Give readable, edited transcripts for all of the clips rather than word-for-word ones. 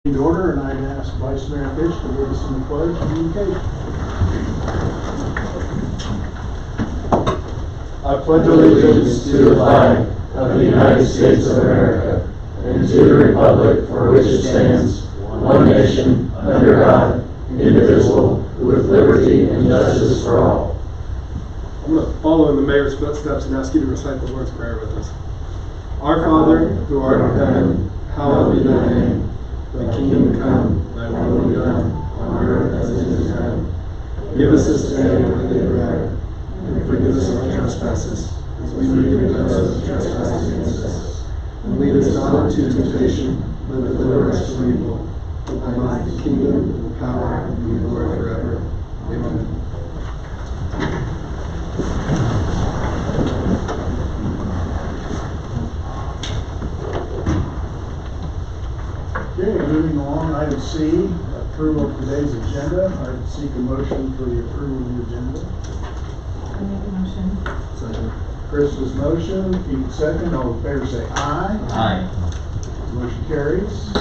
In order, and I'd ask Vice Mayor Fish to lead us in the pledge of communication. I pledge allegiance to the flag of the United States of America and to the republic for which it stands, one nation, under God, indivisible, with liberty and justice for all. I'm going to follow in the mayor's footsteps and ask you to recite the Lord's Prayer with us. Our Father, who art in heaven, hallowed be thy name. Thy kingdom come, thy will be done, on earth as it is in heaven. Give us this day our daily bread, and forgive us our trespasses, as we forgive those who trespass against us. And lead us not into temptation, but deliver us from evil. For thine is the kingdom, and the power, and the glory forever. Amen. Okay, moving along, item C, approval of today's agenda. I'd seek a motion for the approval of the agenda. I make a motion. Second. Chris's motion, Keith second, all in favor say aye. Aye. Motion carries.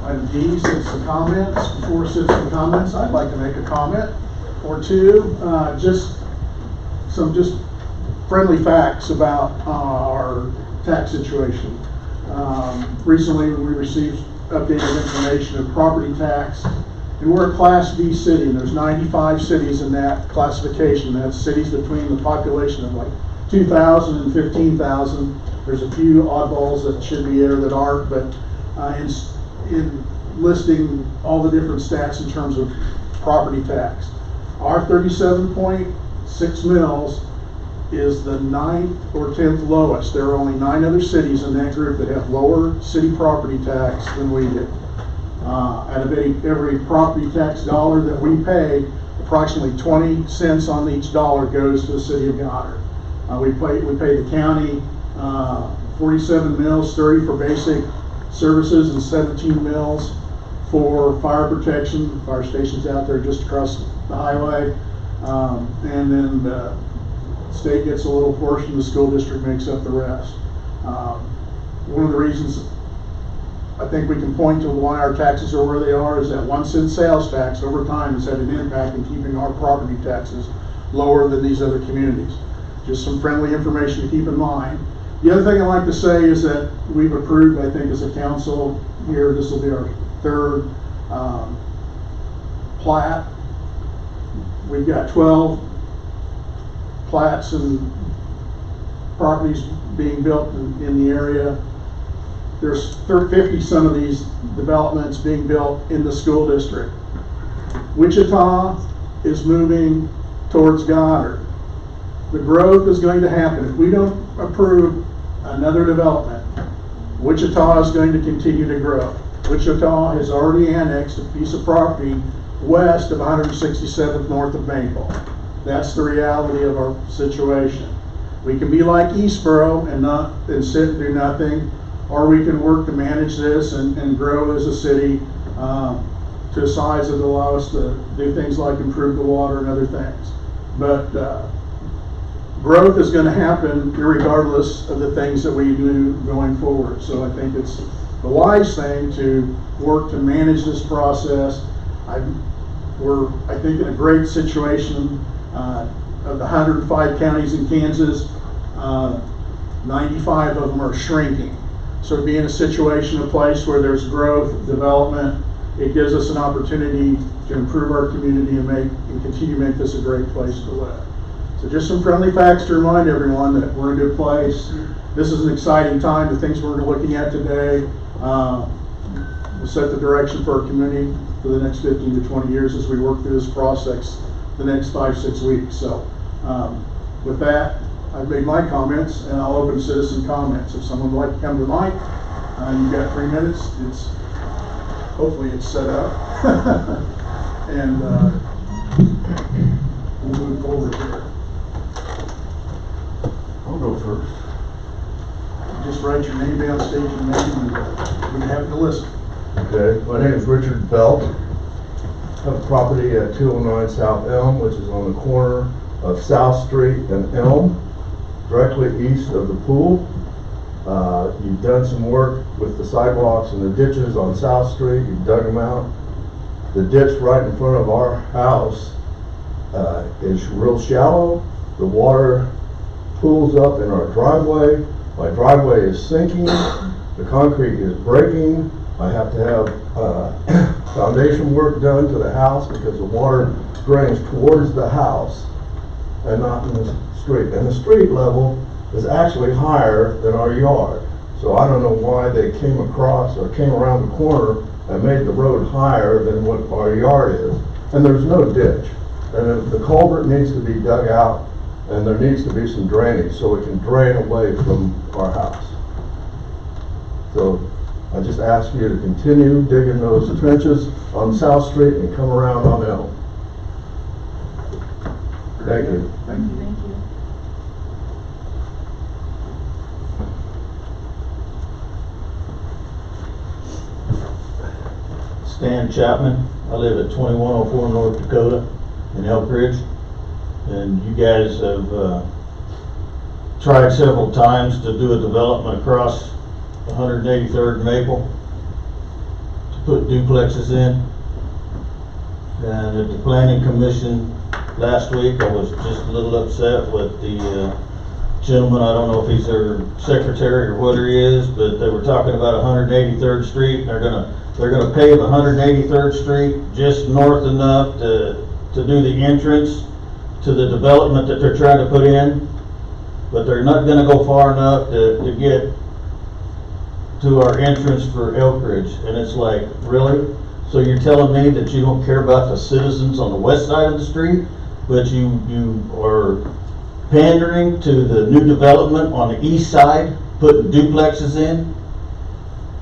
Item D, citizen comments. Before citizen comments, I'd like to make a comment or two. Just friendly facts about our tax situation. Recently, we received updated information of property tax, and we're a Class B city, and there's 95 cities in that classification. That's cities between the population of like 2,000 and 15,000. There's a few oddballs that should be there that aren't, but in listing all the different stats in terms of property tax, our 37.6 mils is the 9th or 10th lowest. There are only 9 other cities in that group that have lower city property tax than we do. Out of every property tax dollar that we pay, approximately 20 cents on each dollar goes to the city of Goddard. We pay the county 47 mils, 30 for basic services, and 17 mils for fire protection. Fire stations out there just across the highway, and then the state gets a little portion, the school district makes up the rest. One of the reasons I think we can point to why our taxes are where they are is that 1 cent sales tax over time has had an impact in keeping our property taxes lower than these other communities. Just some friendly information to keep in mind. The other thing I'd like to say is that we've approved, I think as a council here, this will be our 3rd plat. We've got 12 plats and properties being built in the area. There's 50 some of these developments being built in the school district. Wichita is moving towards Goddard. The growth is going to happen. If we don't approve another development, Wichita is going to continue to grow. Wichita has already annexed a piece of property west of 167th north of Maple. That's the reality of our situation. We can be like Eastboro and sit and do nothing, or we can work to manage this and grow as a city to a size that will allow us to do things like improve the water and other things. But growth is going to happen regardless of the things that we do going forward. So I think it's the wise thing to work to manage this process. We're, I think, in a great situation. Of the 105 counties in Kansas, 95 of them are shrinking. So to be in a situation, a place where there's growth, development, it gives us an opportunity to improve our community and continue to make this a great place to live. So just some friendly facts to remind everyone that we're in a good place. This is an exciting time. The things we're looking at today will set the direction for our community for the next 15 to 20 years as we work through this process the next 5-6 weeks. So with that, I've made my comments, and I'll open citizen comments. If someone would like to come to the mic, you've got 3 minutes. Hopefully it's set up. And we'll move forward here. I'll go first. Just write your name down, state your name, and we're happy to listen. Okay, my name is Richard Belt. I have a property at 209 South Elm, which is on the corner of South Street and Elm, directly east of the pool. You've done some work with the sidewalks and the ditches on South Street, you've dug them out. The ditch right in front of our house is real shallow. The water pools up in our driveway. My driveway is sinking. The concrete is breaking. I have to have foundation work done to the house because the water drains towards the house and not in the street. And the street level is actually higher than our yard. So I don't know why they came across or came around the corner and made the road higher than what our yard is. And there's no ditch. And the culvert needs to be dug out, and there needs to be some drainage so it can drain away from our house. So I just ask you to continue digging those trenches on South Street and come around on Elm. Thank you. Thank you. Thank you. Stan Chapman. I live at 2104 North Dakota in Elk Ridge. And you guys have tried several times to do a development across 183rd and Maple to put duplexes in. And at the Planning Commission last week, I was just a little upset with the gentleman. I don't know if he's their secretary or what he is, but they were talking about 183rd Street. And they're gonna pave 183rd Street just north enough to do the entrance to the development that they're trying to put in, but they're not gonna go far enough to get to our entrance for Elk Ridge. And it's like, really? So you're telling me that you don't care about the citizens on the west side of the street, but you are pandering to the new development on the east side, putting duplexes in?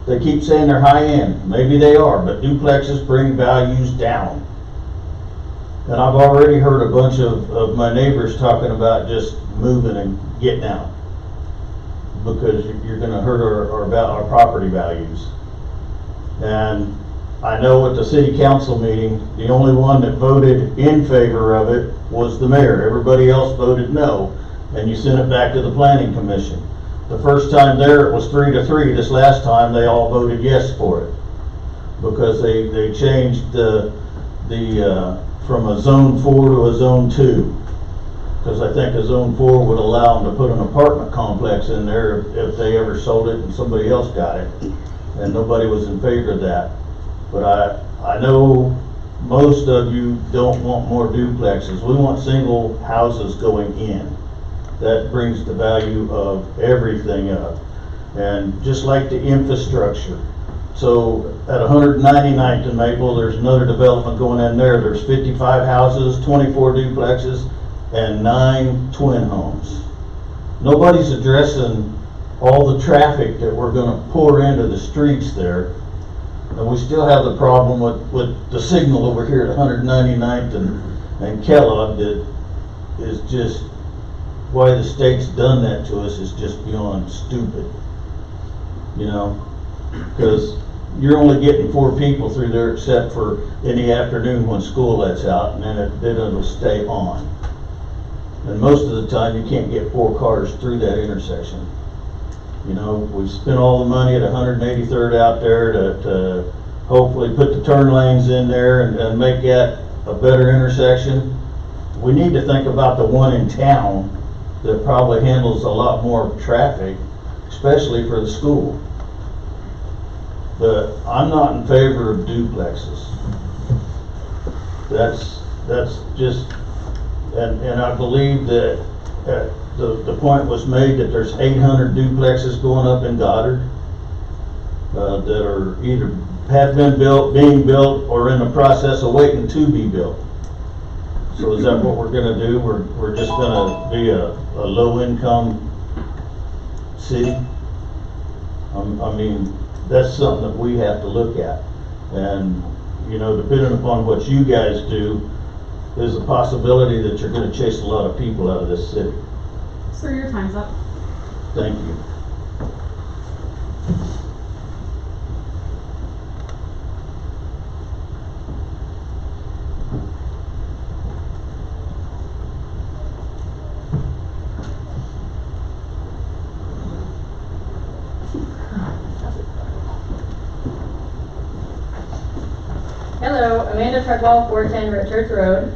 They keep saying they're high end. Maybe they are, but duplexes bring values down. And I've already heard a bunch of my neighbors talking about just moving and getting out because you're going to hurt our property values. And I know at the city council meeting, the only one that voted in favor of it was the mayor. Everybody else voted no, and you sent it back to the planning commission. The first time there it was 3-3. This last time they all voted yes for it because they changed the from a zone 4 to a zone 2, because I think a zone 4 would allow them to put an apartment complex in there if they ever sold it and somebody else got it, and nobody was in favor of that. But I know most of you don't want more duplexes. We want single houses going in. That brings the value of everything up. And just like the infrastructure. So at 199th and Maple, there's another development going in there. There's 55 houses, 24 duplexes, and 9 twin homes. Nobody's addressing all the traffic that we're gonna pour into the streets there. And we still have the problem with the signal over here at 199th and Kellogg that is just, why the state's done that to us is just beyond stupid. You know, because you're only getting 4 people through there except for in the afternoon when school lets out, and then it'll stay on. And most of the time you can't get 4 cars through that intersection. You know, we spent all the money at 183rd out there to hopefully put the turn lanes in there and make that a better intersection. We need to think about the one in town that probably handles a lot more traffic, especially for the school. But I'm not in favor of duplexes. That's just, and I believe that the point was made that there's 800 duplexes going up in Goddard that are either have been built, being built, or in the process of waiting to be built. So is that what we're gonna do? We're just gonna be a low-income city? I mean, that's something that we have to look at. And, you know, depending upon what you guys do, there's a possibility that you're gonna chase a lot of people out of this city. Sir, your time's up. Thank you. Amanda Treadwell, 410 Richards Road.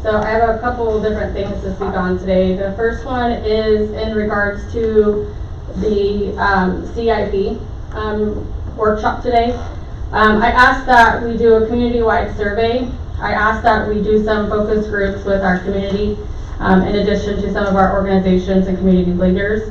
So I have a couple different things to speak on today. The first one is in regards to the CIP workshop today. I asked that we do a community-wide survey. I asked that we do some focus groups with our community, in addition to some of our organizations and community leaders.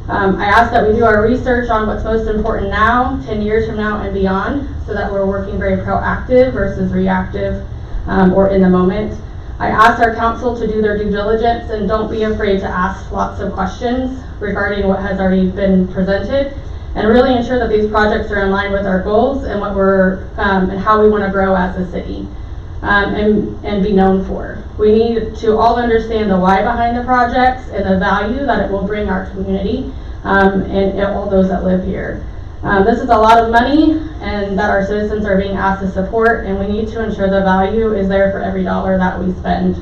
I asked that we do our research on what's most important now, 10 years from now and beyond, so that we're working very proactive versus reactive or in the moment. I asked our council to do their due diligence and don't be afraid to ask lots of questions regarding what has already been presented, and really ensure that these projects are in line with our goals and what we're and how we want to grow as a city and be known for. We need to all understand the why behind the projects and the value that it will bring our community and all those that live here. This is a lot of money and that our citizens are being asked to support, and we need to ensure the value is there for every dollar that we spend.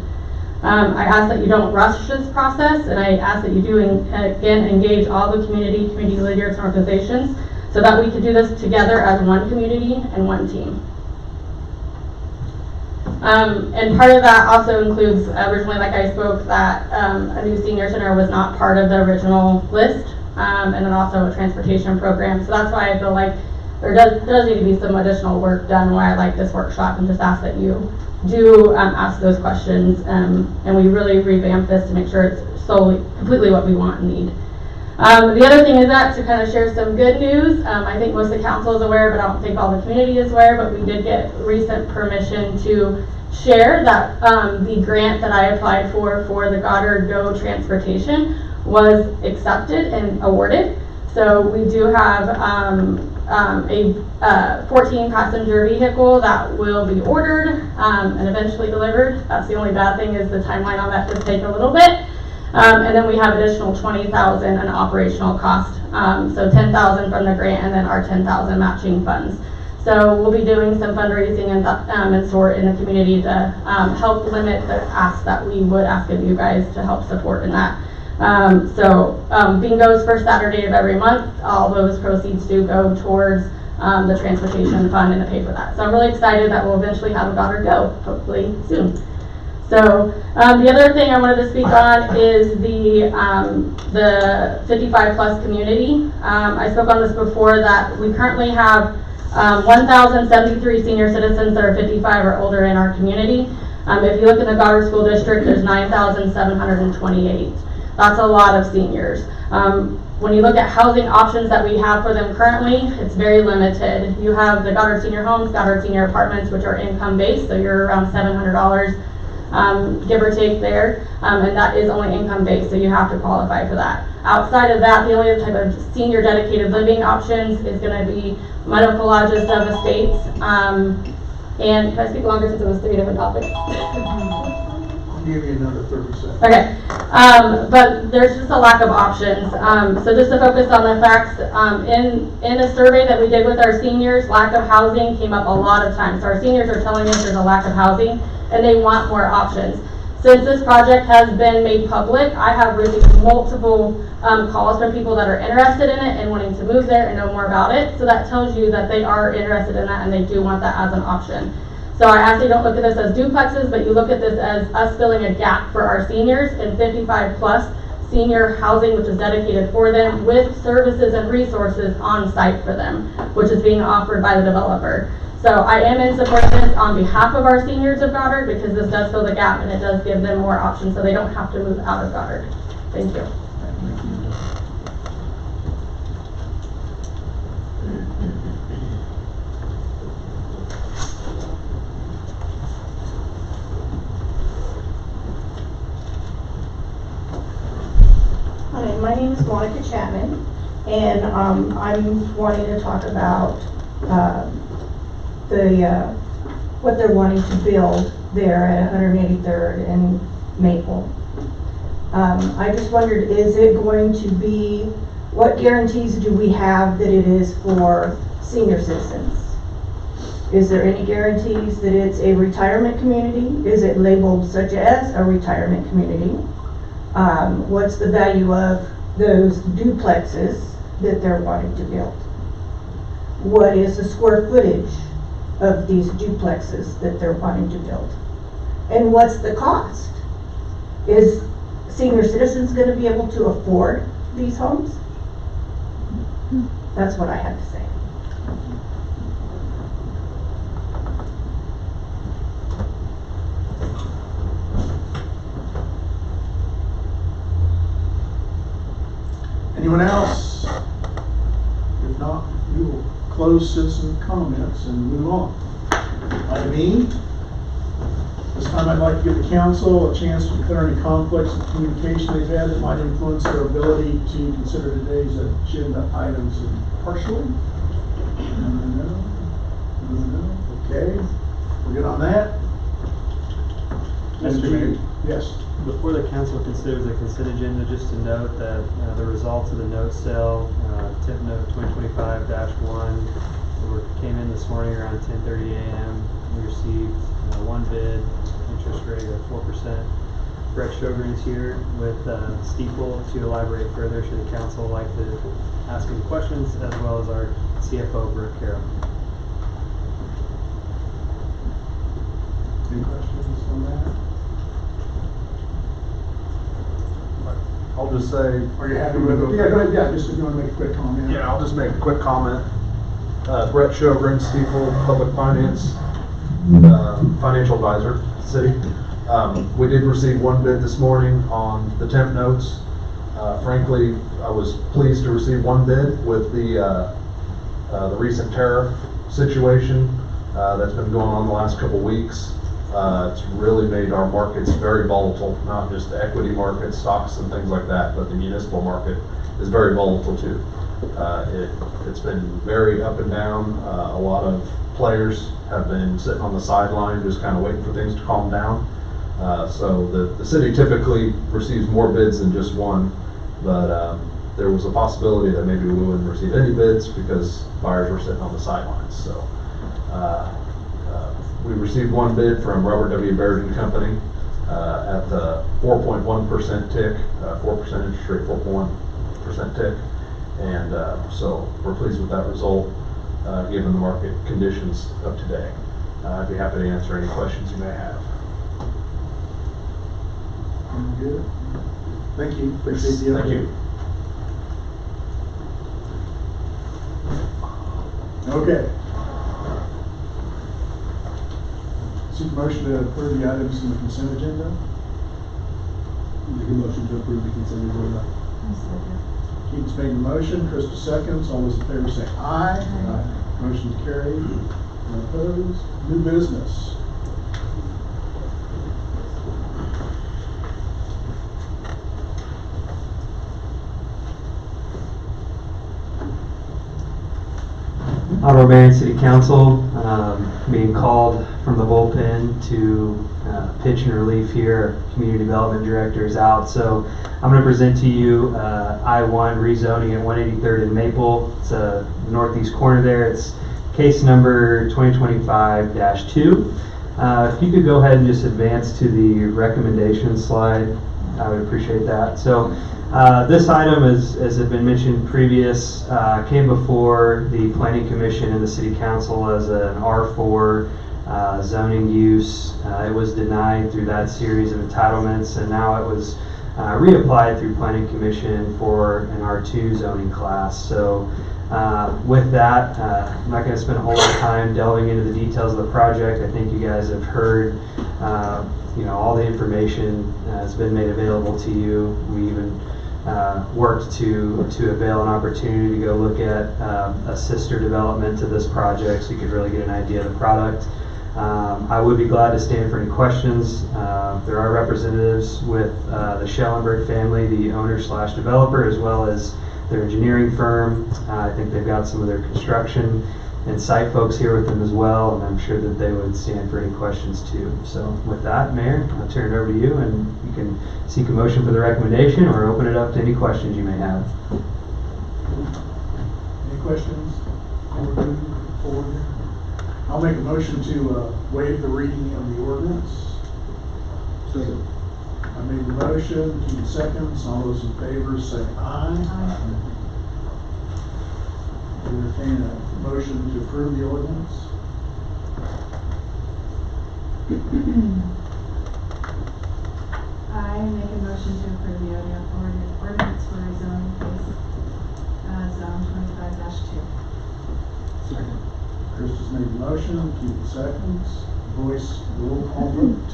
I ask that you don't rush this process, and I ask that you do again engage all the community leaders and organizations so that we can do this together as one community and one team. And part of that also includes, originally like I spoke, that a new senior center was not part of the original list. And then also a transportation program. So that's why I feel like there does need to be some additional work done, why I like this workshop, and just ask that you do ask those questions and we really revamp this to make sure it's completely what we want and need. The other thing is that to kind of share some good news, I think most of the council is aware, but I don't think all the community is aware, but we did get recent permission to share that the grant that I applied for the Goddard Go Transportation was accepted and awarded. So we do have a 14 passenger vehicle that will be ordered and eventually delivered. That's the only bad thing is the timeline on that does take a little bit. And then we have additional $20,000 in operational cost. So $10,000 from the grant and then our $10,000 matching funds. So we'll be doing some fundraising and sort in the community to help limit the ask that we would ask of you guys to help support in that. Bingo's first Saturday of every month. All those proceeds do go towards the transportation fund and to pay for that. So I'm really excited that we'll eventually have a Goddard Go, hopefully soon. So the other thing I wanted to speak on is the 55 plus community. I spoke on this before that we currently have 1,073 senior citizens that are 55 or older in our community. If you look in the Goddard School District, there's 9,728. That's a lot of seniors. When you look at housing options that we have for them currently, it's very limited. You have the Goddard Senior Homes, Goddard Senior Apartments, which are income-based, so you're around $700, give or take there, and that is only income-based, so you have to qualify for that. Outside of that, the only other type of senior dedicated living options is going to be medical lodges, Dove Estates, and can I speak longer since it was 3 different topics? I'll give you another 30 seconds. Okay, but there's just a lack of options. So just to focus on the facts, in a survey that we did with our seniors, lack of housing came up a lot of times. So our seniors are telling us there's a lack of housing and they want more options. Since this project has been made public, I have received multiple calls from people that are interested in it and wanting to move there and know more about it. So that tells you that they are interested in that and they do want that as an option. So I ask you don't look at this as duplexes, but you look at this as us filling a gap for our seniors and 55 plus senior housing, which is dedicated for them with services and resources on site for them, which is being offered by the developer. So I am in support of this on behalf of our seniors of Goddard because this does fill the gap and it does give them more options so they don't have to move out of Goddard. Thank you. Hi, my name is Monica Chapman, and I'm wanting to talk about what they're wanting to build there at 183rd and Maple. I just wondered, is it going to be, what guarantees do we have that it is for senior citizens? Is there any guarantees that it's a retirement community? Is it labeled such as a retirement community? What's the value of those duplexes that they're wanting to build? What is the square footage of these duplexes that they're wanting to build? And what's the cost? Is senior citizens gonna be able to afford these homes? That's what I have to say. Anyone else? If not, we will close citizen comments and move on. Item E. This time I'd like to give the council a chance to declare any conflicts of communication they've had that might influence their ability to consider today's agenda items impartially. No. Okay, we're good on that? Mr. Mayor. Yes. Before the council considers the consent agenda, just to note that the results of the note sale, tip note 2025-1, came in this morning around 10:30 a.m. We received one bid, interest rate of 4%. Brett Sjogren's here with Steeple to elaborate further should the council like to ask any questions, as well as our CFO, Brooke Carroll. Any questions on that? I'll just say. Are you happy with it? Yeah, go ahead, yeah, just if you want to make a quick comment. Yeah, I'll just make a quick comment. Brett Sjogren, Steeple, Public Finance, Financial Advisor, City. We did receive one bid this morning on the temp notes. Frankly, I was pleased to receive one bid with the recent tariff situation that's been going on the last couple weeks. It's really made our markets very volatile, not just the equity market, stocks and things like that, but the municipal market is very volatile too. It's been very up and down. A lot of players have been sitting on the sideline just kind of waiting for things to calm down. So the city typically receives more bids than just one, but there was a possibility that maybe we wouldn't receive any bids because buyers were sitting on the sidelines. So we received one bid from Robert W. Baird and Company at the 4.1% tick, 4% interest rate, 4.1% tick. And so we're pleased with that result, given the market conditions of today. I'd be happy to answer any questions you may have. Good. Thank you. Appreciate the update. Thank you. Okay. Seek motion to approve the items in the consent agenda. Make a motion to approve the consent agenda. Keith's made the motion, Krista seconds. All those in favor say aye. Aye. Motion's carried. None opposed. New business. Honorable Mayor and City Council, being called from the bullpen to pitch and relief here. Community Development Director is out, so I'm going to present to you I-1 rezoning at 183rd and Maple. It's the northeast corner there. It's case number 2025-2. If you could go ahead and just advance to the recommendation slide, I would appreciate that. So this item, as had been mentioned previous, came before the Planning Commission and the City Council as an R4 zoning use. It was denied through that series of entitlements, and now it was reapplied through Planning Commission for an R2 zoning class. So with that, I'm not going to spend a whole lot of time delving into the details of the project. I think you guys have heard all the information has been made available to you. We even worked to avail an opportunity to go look at a sister development to this project so you could really get an idea of the product. I would be glad to stand for any questions. There are representatives with the Schellenberg family, the owner/developer, as well as their engineering firm. I think they've got some of their construction and site folks here with them as well, and I'm sure that they would stand for any questions too. So with that, Mayor, I'll turn it over to you, and you can seek a motion for the recommendation or open it up to any questions you may have. Any questions? Forward. I'll make a motion to waive the reading of the ordinance. Second. I made the motion, Keith seconds. All those in favor say aye. Entertain a motion to approve the ordinance. I make a motion to approve the ODF ordinance for rezoning case, zone 25-2. Second. Chris has made the motion, Keith seconds, voice roll call vote.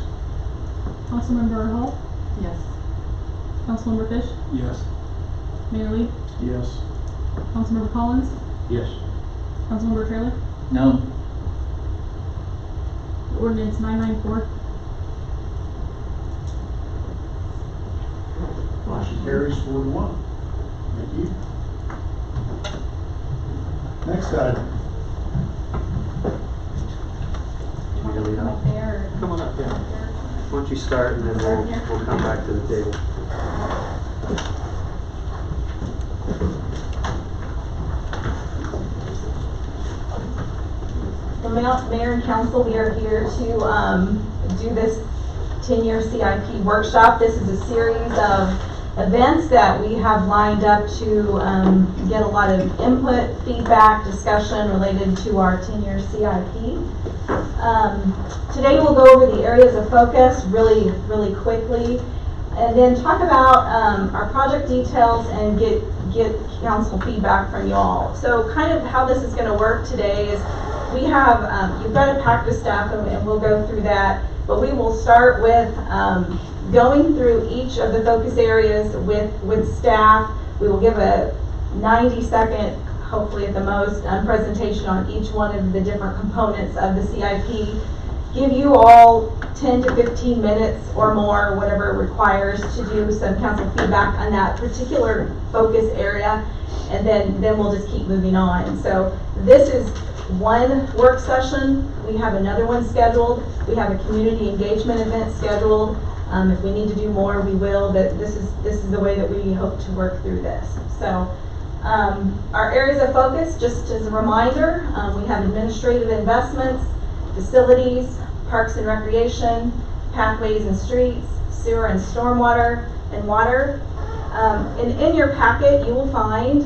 Councilmember Hall? Yes. Councilmember Fish? Yes. Mayor Lee? Yes. Councilmember Collins? Yes. Councilmember Trailer? No. Ordinance 994. Motion carries 4-1. Thank you. Next item. Up there. Come on up, yeah. Why don't you start and then we'll come back to the table. The mayor and council, we are here to do this 10-year CIP workshop. This is a series of events that we have lined up to get a lot of input, feedback, discussion related to our 10-year CIP. Today we'll go over the areas of focus really quickly, and then talk about our project details and get council feedback from you all. So kind of how this is going to work today is we have, you've got a pack of stuff and we'll go through that, but we will start with going through each of the focus areas with staff. We will give a 90-second, hopefully at the most, presentation on each one of the different components of the CIP. Give you all 10 to 15 minutes or more, whatever it requires, to do some council feedback on that particular focus area, and then we'll just keep moving on. So this is one work session. We have another one scheduled. We have a community engagement event scheduled. If we need to do more, we will, but this is the way that we hope to work through this. So our areas of focus, just as a reminder, we have administrative investments, facilities, parks and recreation, pathways and streets, sewer and stormwater, and water. And in your packet, you will find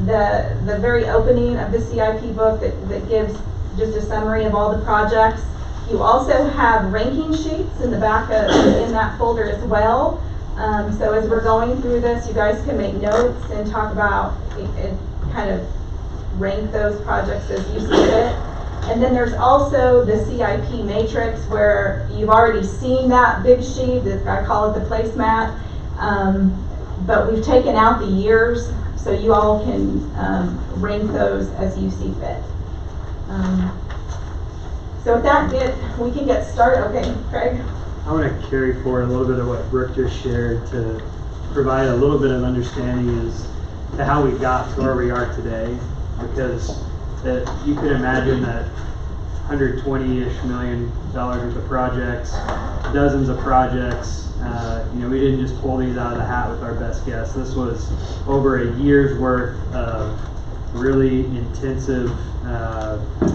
the very opening of the CIP book that gives just a summary of all the projects. You also have ranking sheets in the back in that folder as well. So as we're going through this, you guys can make notes and talk about and kind of rank those projects as you see fit. And then there's also the CIP matrix, where you've already seen that big sheet. I call it the placemat. But we've taken out the years, so you all can rank those as you see fit. So with that, we can get started. Okay, Craig? I want to carry forward a little bit of what Brooke just shared to provide a little bit of understanding as to how we got to where we are today, because you can imagine that $120-ish million worth of projects, dozens of projects. We didn't just pull these out of the hat with our best guess. This was over a year's worth of really intensive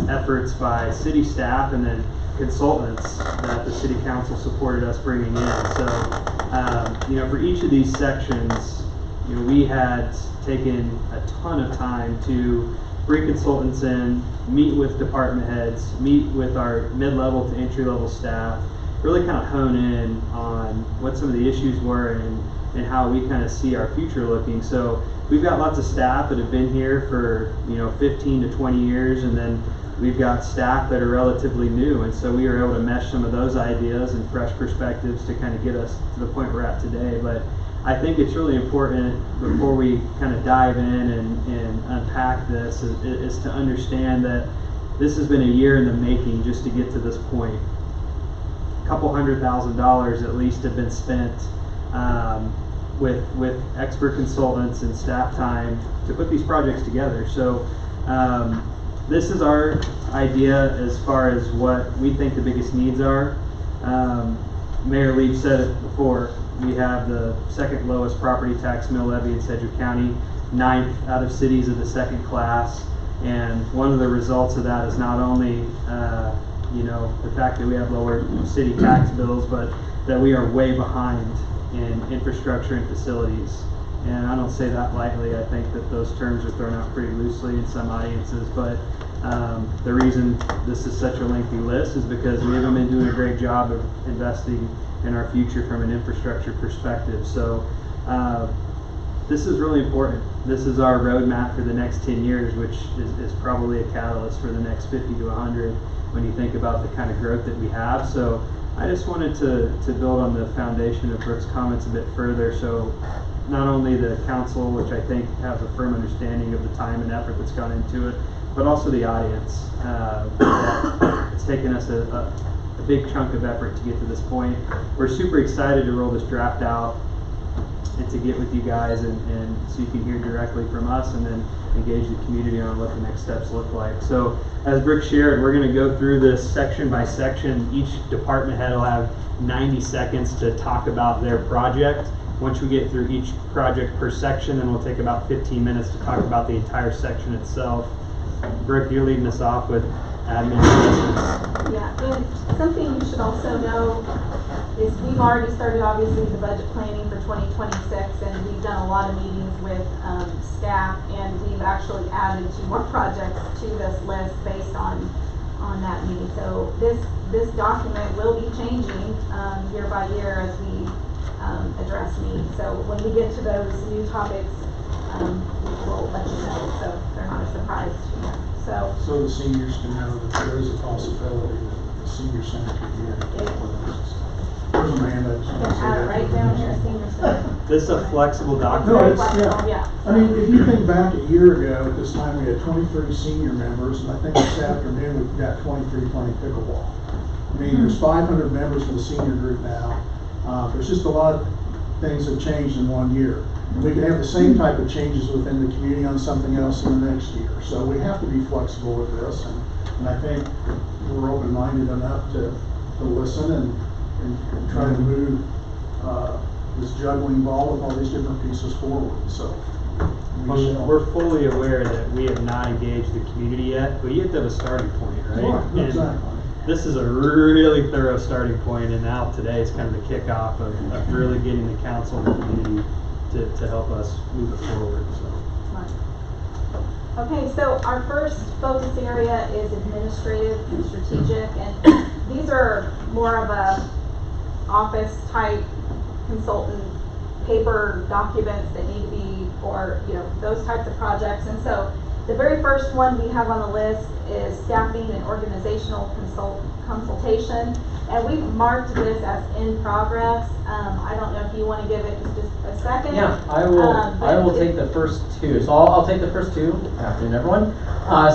efforts by city staff and then consultants that the city council supported us bringing in. So, for each of these sections, we had taken a ton of time to bring consultants in, meet with department heads, meet with our mid-level to entry-level staff, really kind of hone in on what some of the issues were and how we kind of see our future looking. So we've got lots of staff that have been here for 15 to 20 years, and then we've got staff that are relatively new, and so we were able to mesh some of those ideas and fresh perspectives to kind of get us to the point we're at today. But I think it's really important, before we kind of dive in and unpack this, is to understand that this has been a year in the making just to get to this point. A couple $100,000 at least have been spent with expert consultants and staff time to put these projects together. So this is our idea as far as what we think the biggest needs are. Mayor Leach said it before. We have the second lowest property tax mill levy in Sedgwick County, 9th out of cities of the second class, and one of the results of that is not only the fact that we have lower city tax bills, but that we are way behind in infrastructure and facilities. And I don't say that lightly. I think that those terms are thrown out pretty loosely in some audiences, but the reason this is such a lengthy list is because we haven't been doing a great job of investing in our future from an infrastructure perspective. So this is really important. This is our roadmap for the next 10 years, which is probably a catalyst for the next 50 to 100 when you think about the kind of growth that we have. So I just wanted to build on the foundation of Brooke's comments a bit further. So not only the council, which I think has a firm understanding of the time and effort that's gone into it, but also the audience. It's taken us a big chunk of effort to get to this point. We're super excited to roll this draft out and to get with you guys and so you can hear directly from us and then engage the community on what the next steps look like. So as Brooke shared, we're going to go through this section by section. Each department head will have 90 seconds to talk about their project. Once we get through each project per section, then we'll take about 15 minutes to talk about the entire section itself. Brooke, you're leading us off with admin assessments. Yeah, and something you should also know is we've already started obviously the budget planning for 2026, and we've done a lot of meetings with staff, and we've actually added 2 more projects to this list based on that meeting. So this document will be changing year by year as we address needs. So when we get to those new topics, we'll let you know, so they're not a surprise to you. So the seniors can know that there is a possibility that the senior center could be in one of those. There's Amanda. You can add it right down here, senior center. This is a flexible No, document. it's, yeah. I mean, if you think back a year ago, at this time, we had 23 senior members, and I think this afternoon, we've got 23 playing pickleball. I mean, there's 500 members of the senior group now. There's just a lot of things have changed in 1 year. And we can have the same type of changes within the community on something else in the next year. So we have to be flexible with this, and I think we're open-minded enough to listen and try to move this juggling ball with all these different pieces forward. So We're fully aware that we have not engaged the community yet, but you have to have a starting point, right? Right, exactly. This is a really thorough starting point, and now today is kind of the kickoff of really getting the council and the community to help us move it forward. So. Okay, so our first focus area is administrative and strategic, and these are more of a office type consultant paper documents that need to be, or those types of projects. And so the very first one we have on the list is staffing and organizational consultation, and we've marked this as in progress. I don't know if you want to give it just a second. Yeah, I will take the first 2. So I'll take the first 2. Afternoon, everyone.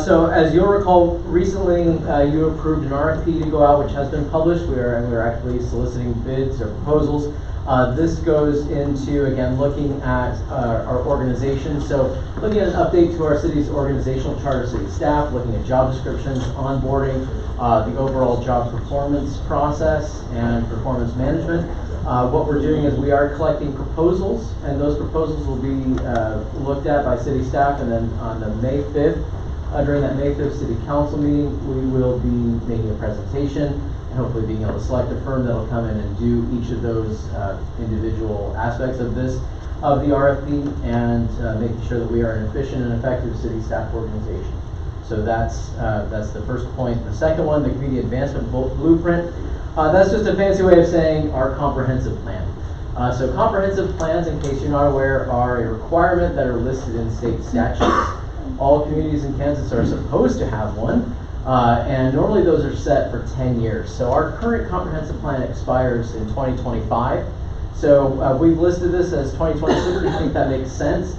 So as you'll recall, recently you approved an RFP to go out, which has been published. We're actually soliciting bids or proposals. This goes into, again, looking at our organization. So looking at an update to our city's organizational charter, city staff, looking at job descriptions, onboarding, the overall job performance process and performance management. What we're doing is we are collecting proposals, and those proposals will be looked at by city staff, and then on the May 5th, during that May 5th city council meeting, we will be making a presentation and hopefully being able to select a firm that'll come in and do each of those individual aspects of the RFP, and making sure that we are an efficient and effective city staff organization. So that's the first point. The second one, the community advancement blueprint. That's just a fancy way of saying our comprehensive plan. So comprehensive plans, in case you're not aware, are a requirement that are listed in state statutes. All communities in Kansas are supposed to have one, and normally those are set for 10 years. So our current comprehensive plan expires in 2025. So we've listed this as 2026. We think that makes sense,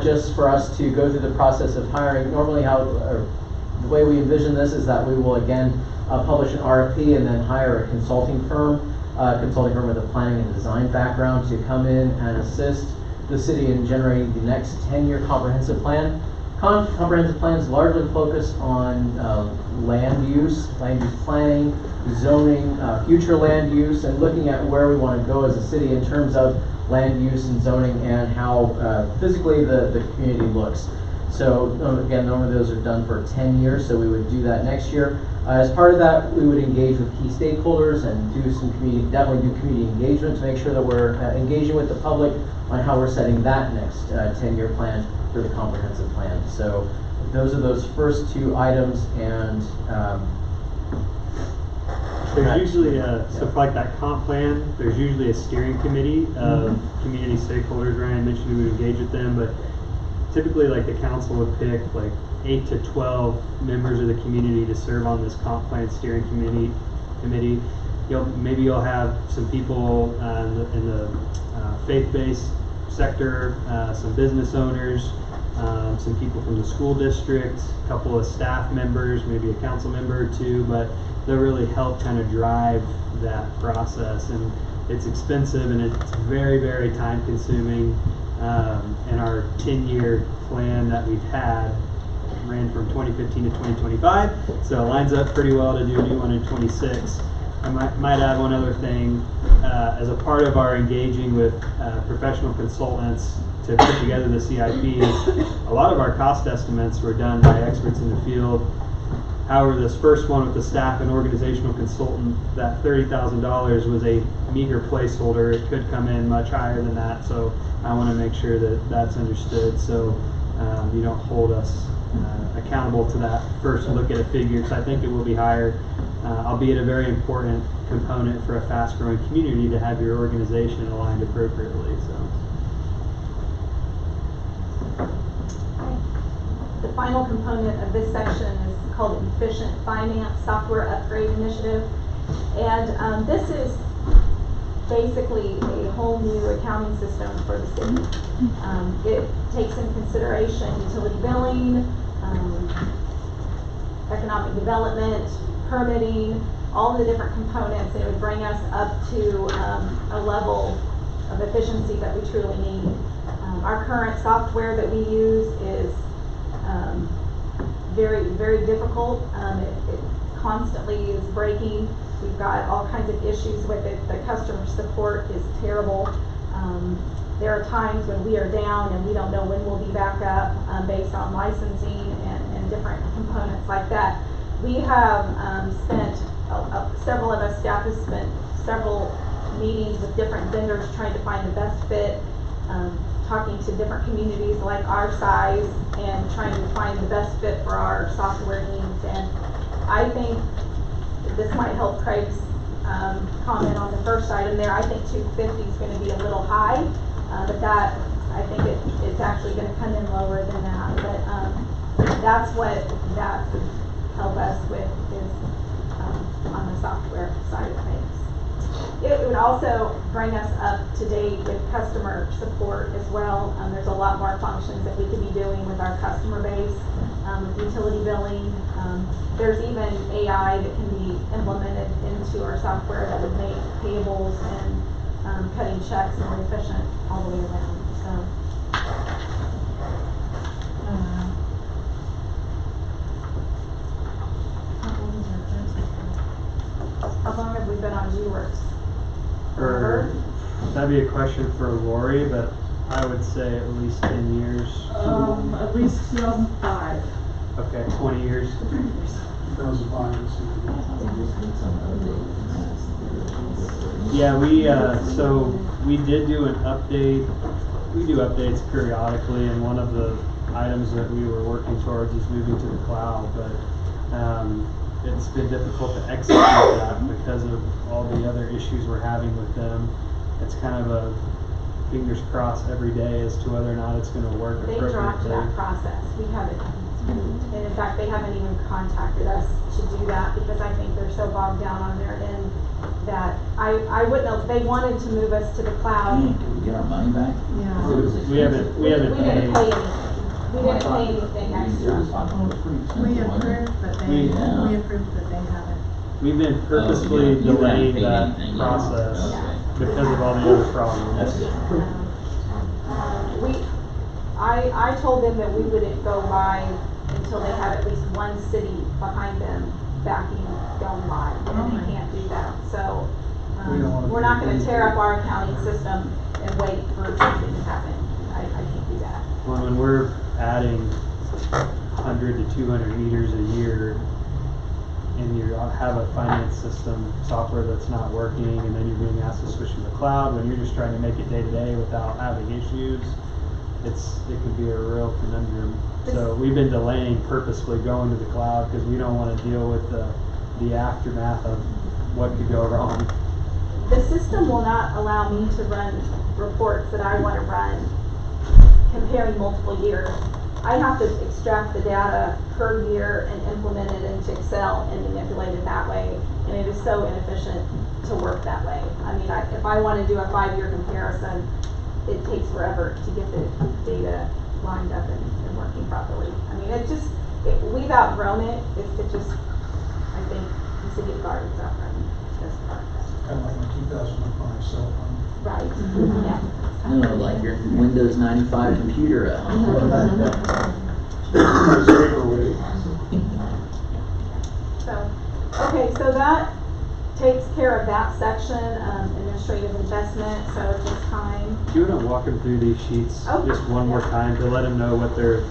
just for us to go through the process of hiring. Normally the way we envision this is that we will again publish an RFP and then hire a consulting firm with a planning and design background to come in and assist the city in generating the next 10-year comprehensive plan. Comprehensive plans largely focus on land use planning, zoning, future land use, and looking at where we want to go as a city in terms of land use and zoning and how physically the community looks. So again, normally those are done for 10 years, so we would do that next year. As part of that, we would engage with key stakeholders and do some definitely do community engagement to make sure that we're engaging with the public on how we're setting that next 10-year plan for the comprehensive plan. So those are those first two items, and there's usually stuff like that comp plan. There's usually a steering committee of community stakeholders. Ryan mentioned we would engage with them, but typically, like, the council would pick like 8 to 12 members of the community to serve on this comp plan steering committee. Maybe you'll have some people in the faith-based sector, some business owners, some people from the school district, a couple of staff members, maybe a council member or two, but they'll really help kind of drive that process. And it's expensive and it's very, very time consuming. And our 10-year plan that we've had ran from 2015 to 2025, so it lines up pretty well to do a new one in 26. I might add one other thing. As a part of our engaging with professional consultants to put together the CIPs, a lot of our cost estimates were done by experts in the field. However, this first one with the staff and organizational consultant, that $30,000 was a meager placeholder. It could come in much higher than that, so I want to make sure that that's understood, so you don't hold us accountable to that first look at a figure, because I think it will be higher, albeit a very important component for a fast-growing community to have your organization aligned appropriately. So. The final component of this section is called Efficient Finance Software Upgrade Initiative. And this is basically a whole new accounting system for the city. It takes into consideration utility billing, economic development, permitting, all the different components. It would bring us up to a level of efficiency that we truly need. Our current software that we use is very, very difficult. It constantly is breaking. We've got all kinds of issues with it. The customer support is terrible. There are times when we are down and we don't know when we'll be back up based on licensing and different components like that. We have spent, several of us staff has spent several meetings with different vendors trying to find the best fit, talking to different communities like our size and trying to find the best fit for our software needs. And I think this might help Craig's comment on the first item there. I think 250 is going to be a little high, but that, I think it's actually going to come in lower than that. But that's what that would help us with is on the software side of things. It would also bring us up to date with customer support as well. There's a lot more functions that we could be doing with our customer base, with utility billing. There's even AI that can be implemented into our software that would make payables and cutting checks more efficient all the way around. So. How long have we been on G-Works? That'd be a question for Lori, but I would say at least 10 years. At least 2005. Okay, 20 years. 2005. Yeah, so we did do an update. We do updates periodically, and one of the items that we were working towards is moving to the cloud, but it's been difficult to execute that because of all the other issues we're having with them. It's kind of a fingers crossed every day as to whether or not it's going to work appropriately. They dropped that process. We haven't, and in fact, they haven't even contacted us to do that because I think they're so bogged down on their end that I wouldn't know. They wanted to move us to the cloud. Did we get our money back? Yeah. We haven't We didn't pay paid. anything. We didn't pay anything extra. We approved, but they haven't. We've been purposefully you haven't delaying paid that anything yet. process Okay. because of all the other problems. That's good. I told them that we wouldn't go live until they had at least one city behind them backing going live, and they can't do that. So we're not going to tear up our accounting system and wait for something to happen. I can't do that. When we're adding 100 to 200 meters a year, and you have a finance system software that's not working, and then you're being asked to switch to the cloud when you're just trying to make it day to day without having issues, it can be a real conundrum. So we've been delaying purposefully going to the cloud because we don't want to deal with the aftermath of what could go wrong. The system will not allow me to run reports that I want to run comparing multiple years. I have to extract the data per year and implement it into Excel and manipulate it that way. And it is so inefficient to work that way. I mean, if I want to do a 5-year comparison, it takes forever to get the data lined up and working properly. I mean, we've outgrown it. It just, I think the city of Garden's outgrown this part. Kind of like my 2005 cell phone. Right, yeah. No, like your Windows 95 computer at home. So, okay, so that takes care of that section, administrative investment, so at this time. Do you want to walk them through these sheets just one more time to let them know what their,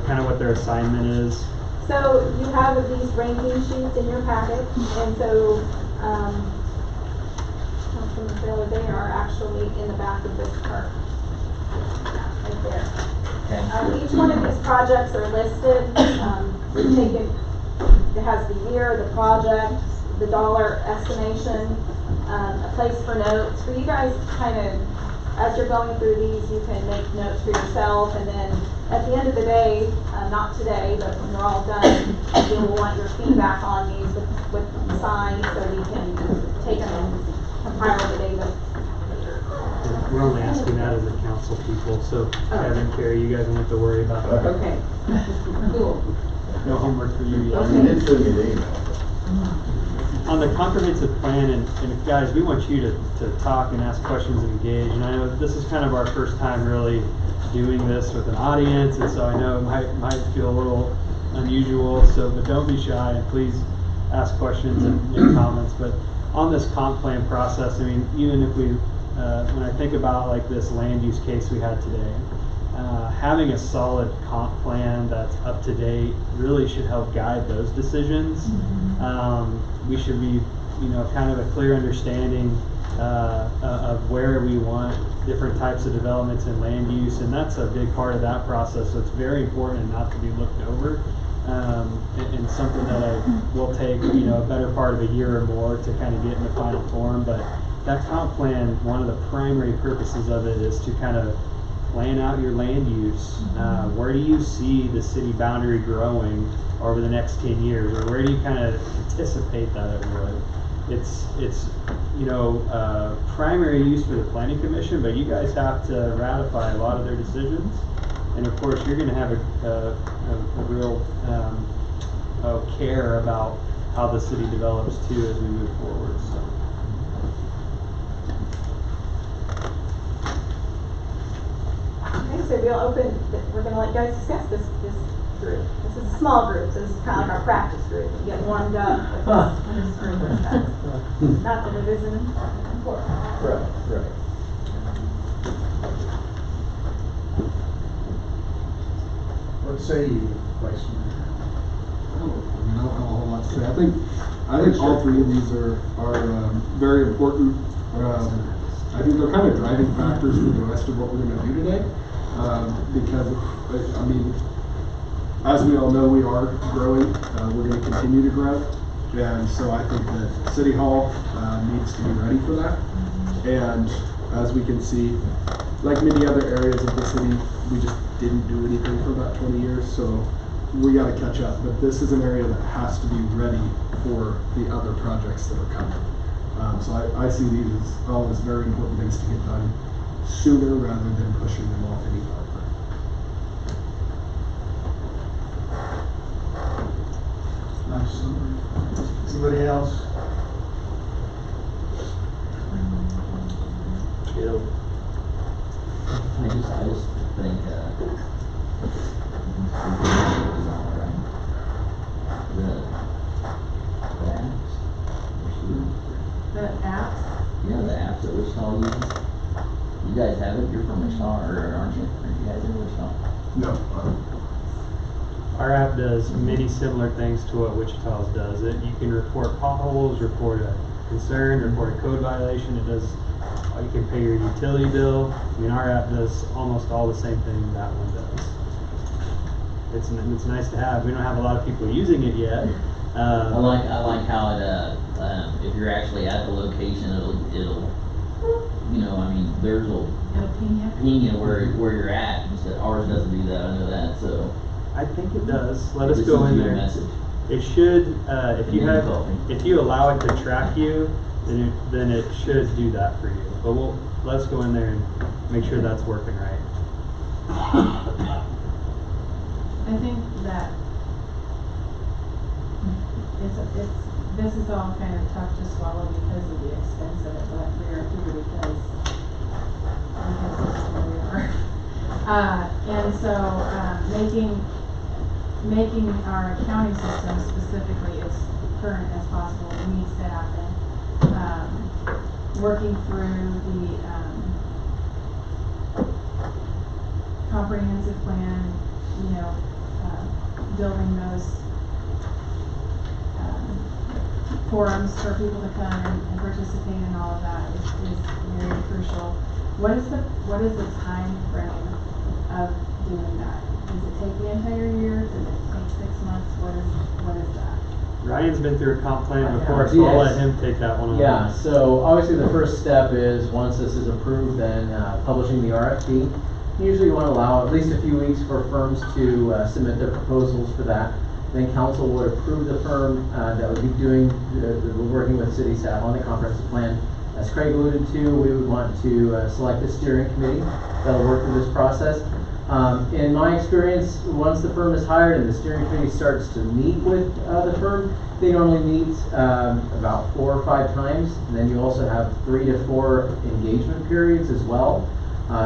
kind of what their assignment is? So you have these ranking sheets in your packet, and so, they are actually in the back of this part, right there. Each one of these projects are listed. We've taken, it has the year, the project, the dollar estimation, a place for notes. For you guys, kind of, as you're going through these, you can make notes for yourself, and then at the end of the day, not today, but when we're all done, we will want your feedback on these with signs so we can take them and compile the data. We're only asking that as a council people, so Kevin, Carrie, you guys don't have to worry about that. Okay. Cool. No homework for you yet. Okay. On the comprehensive plan, and guys, we want you to talk and ask questions and engage. And I know this is kind of our first time really doing this with an audience, and so I know it might feel a little unusual. But don't be shy, and please ask questions and comments. But on this comp plan process, I mean, even if we, when I think about like this land use case we had today, having a solid comp plan that's up to date really should help guide those decisions. We should be, kind of a clear understanding of where we want different types of developments and land use, and that's a big part of that process. So it's very important not to be looked over, and something that I will take, a better part of a year or more to kind of get in the final form. But that comp plan, one of the primary purposes of it is to kind of plan out your land use. Where do you see the city boundary growing over the next 10 years, or where do you kind of anticipate that it would? It's primary use for the planning commission, but you guys have to ratify a lot of their decisions, and of course you're going to have a real care about how the city develops too as we move forward. So. Okay, so we'll open, we're going to let you guys discuss this group. This is a small group, so this is kind of like our practice group. You get warmed up with this group of stuff. Not that it isn't important. Right. What say you, Vice Mayor? I don't have a whole lot to say. I think all three of these are very important. I think they're kind of driving factors for the rest of what we're going to do today, because I mean, as we all know, we are growing. We're going to continue to grow, and so I think that City Hall needs to be ready for that. And as we can see, like many other areas of the city, we just didn't do anything for about 20 years, so we got to catch up. But this is an area that has to be ready for the other projects that are coming. So I see these as all as very important things to get done sooner rather than pushing them off any farther. Nice summary. Anybody else? I just think The apps? yeah, the apps that Wichita uses. You guys have it? You're from Wichita, or aren't you? Are you guys in Wichita? No. Our app does many similar things to what Wichita's does. You can report potholes, report a concern, report a code violation. It does, you can pay your utility bill. I mean, our app does almost all the same thing that one does. It's nice to have. We don't have a lot of people using it yet. I like how it, if you're actually at the location, it'll, you know, I mean, there's a ping you where you're at. Instead, ours doesn't do that. I know that. So I think it does. Let us It go sends in you a there. message. It should, if you allow it to track you, then it should do that for you. But let's go in there and make sure that's working right. I think that this is all kind of tough to swallow because of the expense of it, but we are here because this is where we are. And so, making our accounting system specifically as current as possible needs to happen. Working through the, comprehensive plan, you know, building those forums for people to come and participate in all of that is very crucial. What is the time frame of doing that? Does it take the entire year? Does it take 6 months? What is that? Ryan's been through a comp plan before, so I'll let him take that one on. Yeah, so obviously the first step is, once this is approved, then publishing the RFP. Usually you want to allow at least a few weeks for firms to submit their proposals for that. Then council would approve the firm that would be doing, working with city staff on the comprehensive plan. As Craig alluded to, we would want to select a steering committee that'll work through this process. In my experience, once the firm is hired and the steering committee starts to meet with the firm, they normally meet about 4 or 5 times. And then you also have 3 to 4 engagement periods as well.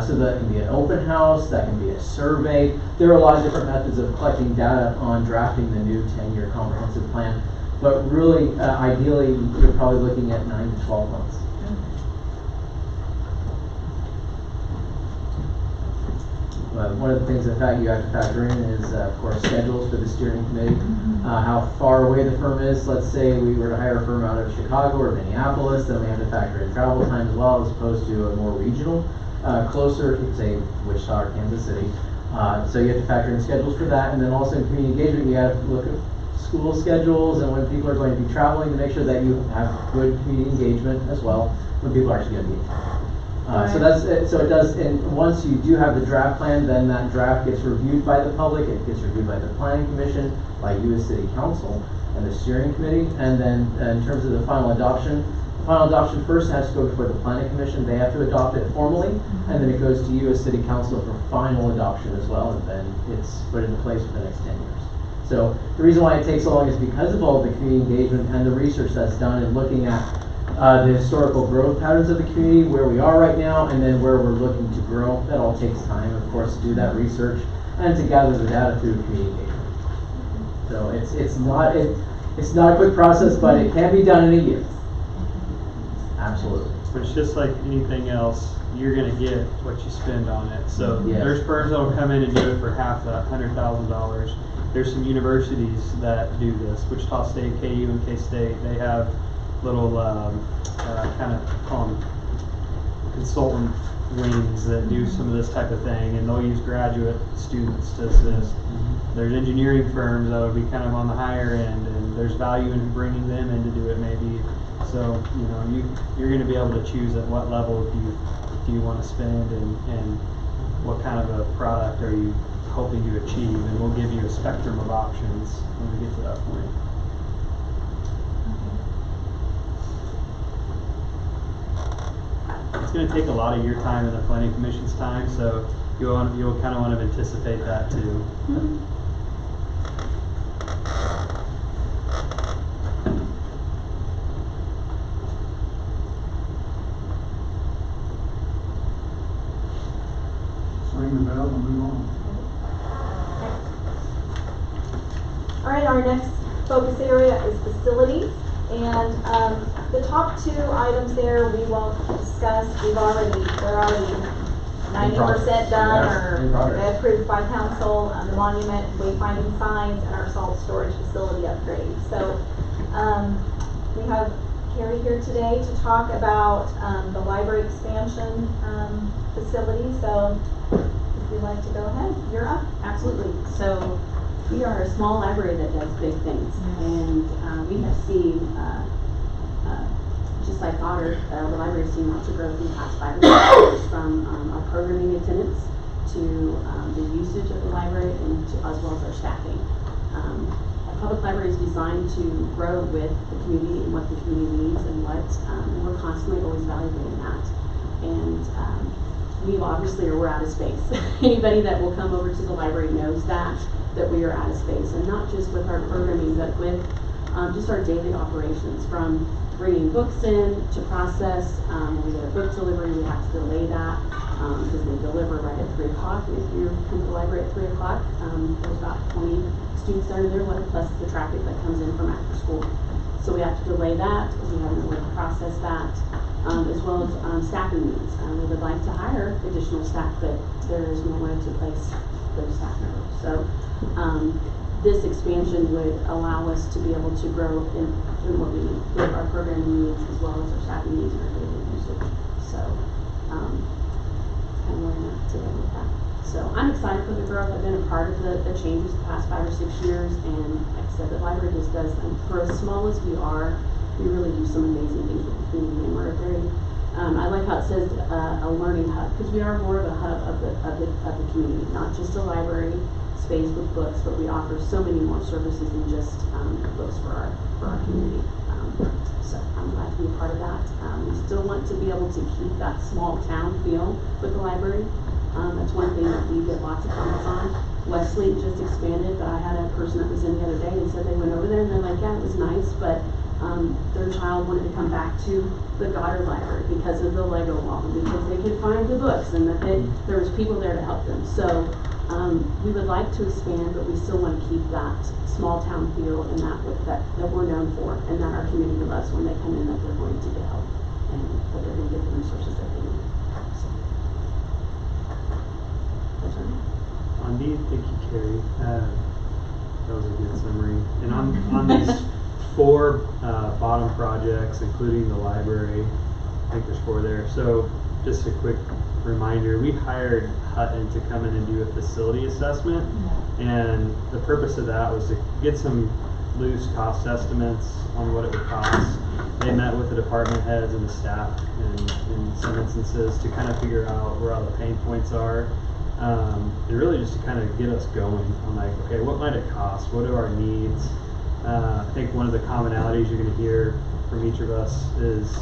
So that can be an open house, that can be a survey. There are a lot of different methods of collecting data on drafting the new 10-year comprehensive plan. But really, ideally, you're probably looking at 9 to 12 months. One of the things that you have to factor in is, of course, schedules for the steering committee. How far away the firm is. Let's say we were to hire a firm out of Chicago or Minneapolis, then we have to factor in travel time as well, as opposed to a more regional, closer, say, Wichita or Kansas City. So you have to factor in schedules for that, and then also in community engagement, you have to look at school schedules and when people are going to be traveling to make sure that you have good community engagement as well when people are actually going to be. So that's it. So it does. And once you do have the draft plan, then that draft gets reviewed by the public. It gets reviewed by the planning commission, by you as city council, and the steering committee. And then in terms of the final adoption first has to go before the planning commission. They have to adopt it formally, and then it goes to you as city council for final adoption as well. And then it's put into place for the next 10 years. So the reason why it takes so long is because of all the community engagement and the research that's done in looking at the historical growth patterns of the community, where we are right now, and then where we're looking to grow. That all takes time, of course, to do that research and to gather the data through community engagement. So it's not a quick process, but it can be done in a year. Absolutely. But it's just like anything else, you're gonna get what you spend on it. So Yes. there's firms that will come in and do it for half that, $100,000. There's some universities that do this. Wichita State, KU, and K-State, they have little kind of call them consultant wings that do some of this type of thing, and they'll use graduate students to assist. There's engineering firms that would be kind of on the higher end, and there's value in bringing them in to do it maybe. So you're going to be able to choose at what level do you want to spend, and what kind of a product are you hoping to achieve, and we'll give you a spectrum of options when we get to that point. It's going to take a lot of your time and the planning commission's time, so you'll kind of want to anticipate that too. Ring the bell and move on. All right, our next focus area is facilities. And the top 2 items there we won't discuss. They're already 90% done Yeah, in or progress. approved by council, the monument, wayfinding signs, and our salt storage facility upgrade. So, we have Carrie here today to talk about, the library expansion, facility. So, if you'd like to go ahead, you're up. Absolutely. So we are a small library that does big things, and we have seen, just like Otter, the library's seen lots of growth in the past 5 or 6 years, from our programming attendance to the usage of the library, and as well as our staffing. A public library is designed to grow with the community and what the community needs and what, and we're constantly always evaluating that. And we obviously we're out of space. Anybody that will come over to the library knows that we are out of space, and not just with our programming, but with just our daily operations, from bringing books in to process. When we get a book delivery, we have to delay that because they deliver right at 3 o'clock. If you come to the library at 3 o'clock, there's about 20 students that are there, plus the traffic that comes in from after school. So we have to delay that because we have no way to process that. As well as staffing needs. We would like to hire additional staff, but there is no way to place those staff members. So this expansion would allow us to be able to grow in what we need, with our programming needs as well as our staffing needs and our daily usage. So kind of where I'm at today with that. So I'm excited for the growth. I've been a part of the changes the past 5 or 6 years, and like I said, the library just does, for as small as we are, we really do some amazing things with the community, and we're very, I like how it says a learning hub, because we are more of a hub of the community, not just a library space with books, but we offer so many more services than just books for our community. So I'm glad to be a part of that. We still want to be able to keep that small town feel with the library. That's one thing that we get lots of comments on. Wesley just expanded, but I had a person that was in the other day and said they went over there and they're like, yeah, it was nice, but their child wanted to come back to the Goddard Library because of the Lego wall, and because they could find the books, and that there was people there to help them. So we would like to expand, but we still want to keep that small town feel and that we're known for, and that our community loves when they come in, that they're going to get help and that they're going to get the resources that they need. So that's right. Andy, thank you, Carrie. That was a good summary. And on these 4 bottom projects, including the library, I think there's 4 there. So just a quick reminder, we hired Hutton to come in and do a facility assessment, and the purpose of that was to get some loose cost estimates on what it would cost. They met with the department heads and the staff in some instances to kind of figure out where all the pain points are, and really just to kind of get us going on, like, okay, what might it cost? What are our needs? I think one of the commonalities you're going to hear from each of us is,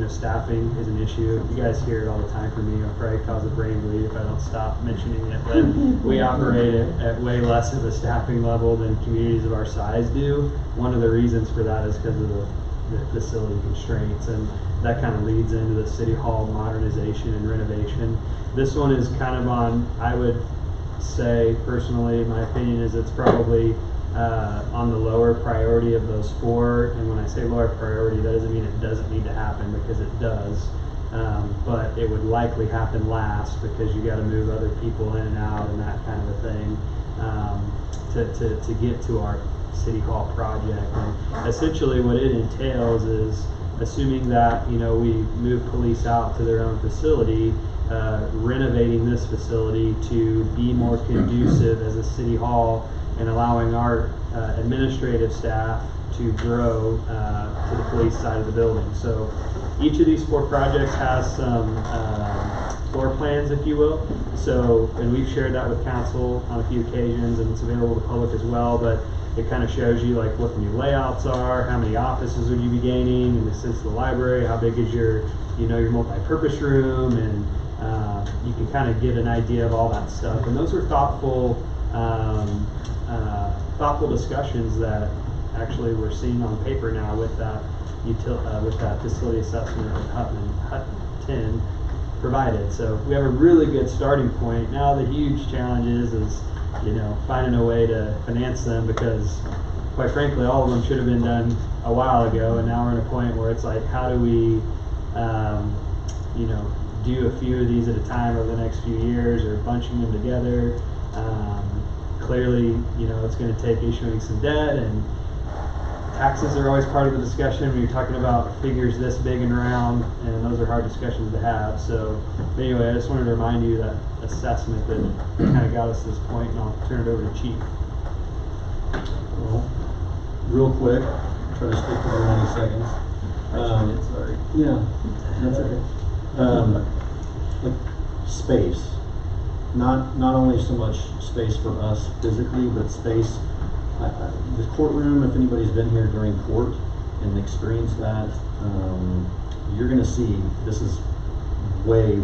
staffing is an issue. You guys hear it all the time from me. I'll probably cause a brain bleed if I don't stop mentioning it, but we operate at way less of a staffing level than communities of our size do. One of the reasons for that is because of the facility constraints, and that kind of leads into the city hall modernization and renovation. This one is kind of on, I would say personally, my opinion is it's probably on the lower priority of those 4, and when I say lower priority, that doesn't mean it doesn't need to happen, because it does, but it would likely happen last because you got to move other people in and out and that kind of a thing to get to our city hall project. And essentially what it entails is, assuming that we move police out to their own facility, renovating this facility to be more conducive as a city hall, and allowing our administrative staff to grow to the police side of the building. So each of these 4 projects has some floor plans, if you will. So, and we've shared that with council on a few occasions, and it's available to the public as well, but it kind of shows you like what the new layouts are, how many offices would you be gaining in the sense of the library, how big is your multi-purpose room, and you can kind of get an idea of all that stuff. And those are thoughtful discussions that actually we're seeing on paper now with that facility assessment that Hutton provided. So we have a really good starting point. Now the huge challenge is finding a way to finance them, because quite frankly all of them should have been done a while ago, and now we're at a point where it's like, how do we do a few of these at a time over the next few years or bunching them together. Clearly, you know, it's going to take issuing some debt, and taxes are always part of the discussion when you're talking about figures this big and round, and those are hard discussions to have. So anyway, I just wanted to remind you that assessment that kind of got us to this point, and I'll turn it over to Chief. Well, real quick, try to stick to the 90 seconds. Sorry. Yeah, that's okay. Like space, not only so much space for us physically, but space. The courtroom, if anybody's been here during court and experienced that, you're going to see this is way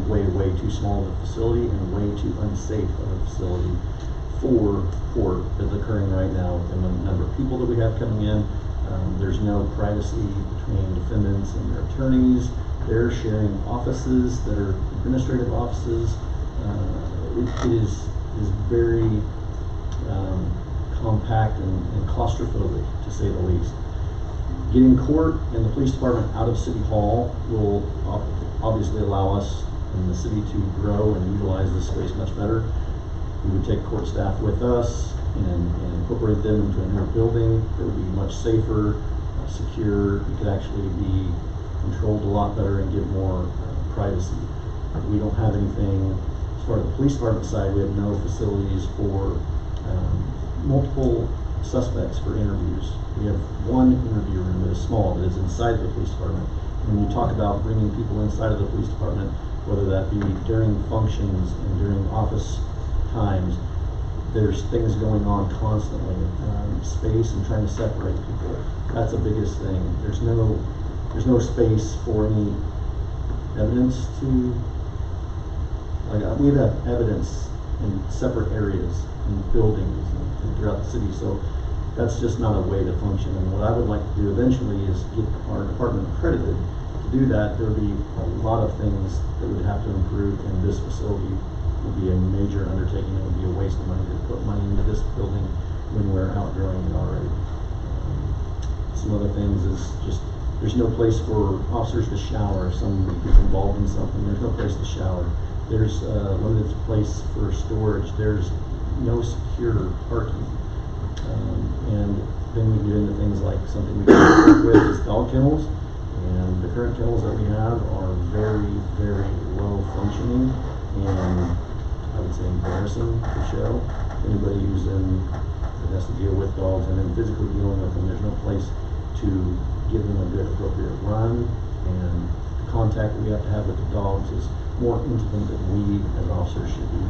too small of a facility and way too unsafe of a facility for court that's occurring right now with the number of people that we have coming in. There's no privacy between defendants and their attorneys. They're sharing offices that are administrative offices. It is very compact and claustrophobic, to say the least. Getting court and the police department out of City Hall will obviously allow us and the city to grow and utilize this space much better. We would take court staff with us and incorporate them into a new building that would be much safer, secure. It could actually be controlled a lot better and give more privacy. We don't have anything, as far as the police department side, we have no facilities for multiple suspects for interviews. We have one interview room that is small, that is inside the police department. When you talk about bringing people inside of the police department, whether that be during functions and during office times, there's things going on constantly. Space and trying to separate people. That's the biggest thing. There's no space for any evidence to, like, we have evidence in separate areas, in buildings and throughout the city, so that's just not a way to function. And what I would like to do eventually is get our department accredited. To do that, there would be a lot of things that would have to improve, and this facility would be a major undertaking. It would be a waste of money to put money into this building when we're outgrowing it already. Some other things is just, there's no place for officers to shower if somebody gets involved in something. There's no place to shower. There's a limited place for storage. There's no secure parking. And then we get into things like something we can work with is dog kennels. And the current kennels that we have are very low functioning and I would say embarrassing to show. Anybody who's in that has to deal with dogs and then physically dealing with them, there's no place to give them a good appropriate run, and the contact that we have to have with the dogs is more intimate than we as officers should be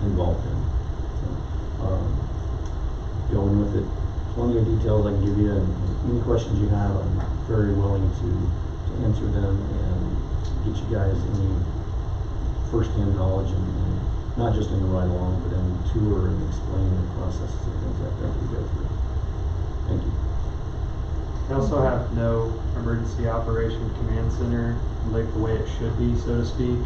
involved in. So, going with it, plenty of details I can give you, and any questions you have, I'm very willing to answer them and get you guys any first-hand knowledge, and not just in the ride along, but in tour and explaining the processes and things like that we go through. Thank you. We also have no emergency operation command center, like the way it should be, so to speak.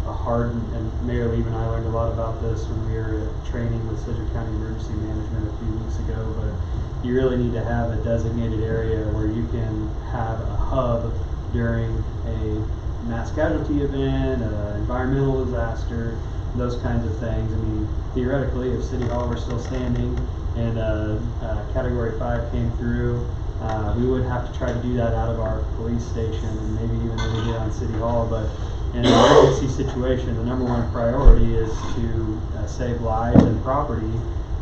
A hard, and Mayor Lieb and I learned a lot about this when we were at training with Sedgwick County Emergency Management a few weeks ago, but you really need to have a designated area where you can have a hub during a mass casualty event, an environmental disaster, those kinds of things. I mean, theoretically, if City Hall were still standing and Category 5 came through, we would have to try to do that out of our police station, and maybe even when we get on City Hall. But in an emergency situation, the number one priority is to save lives and property,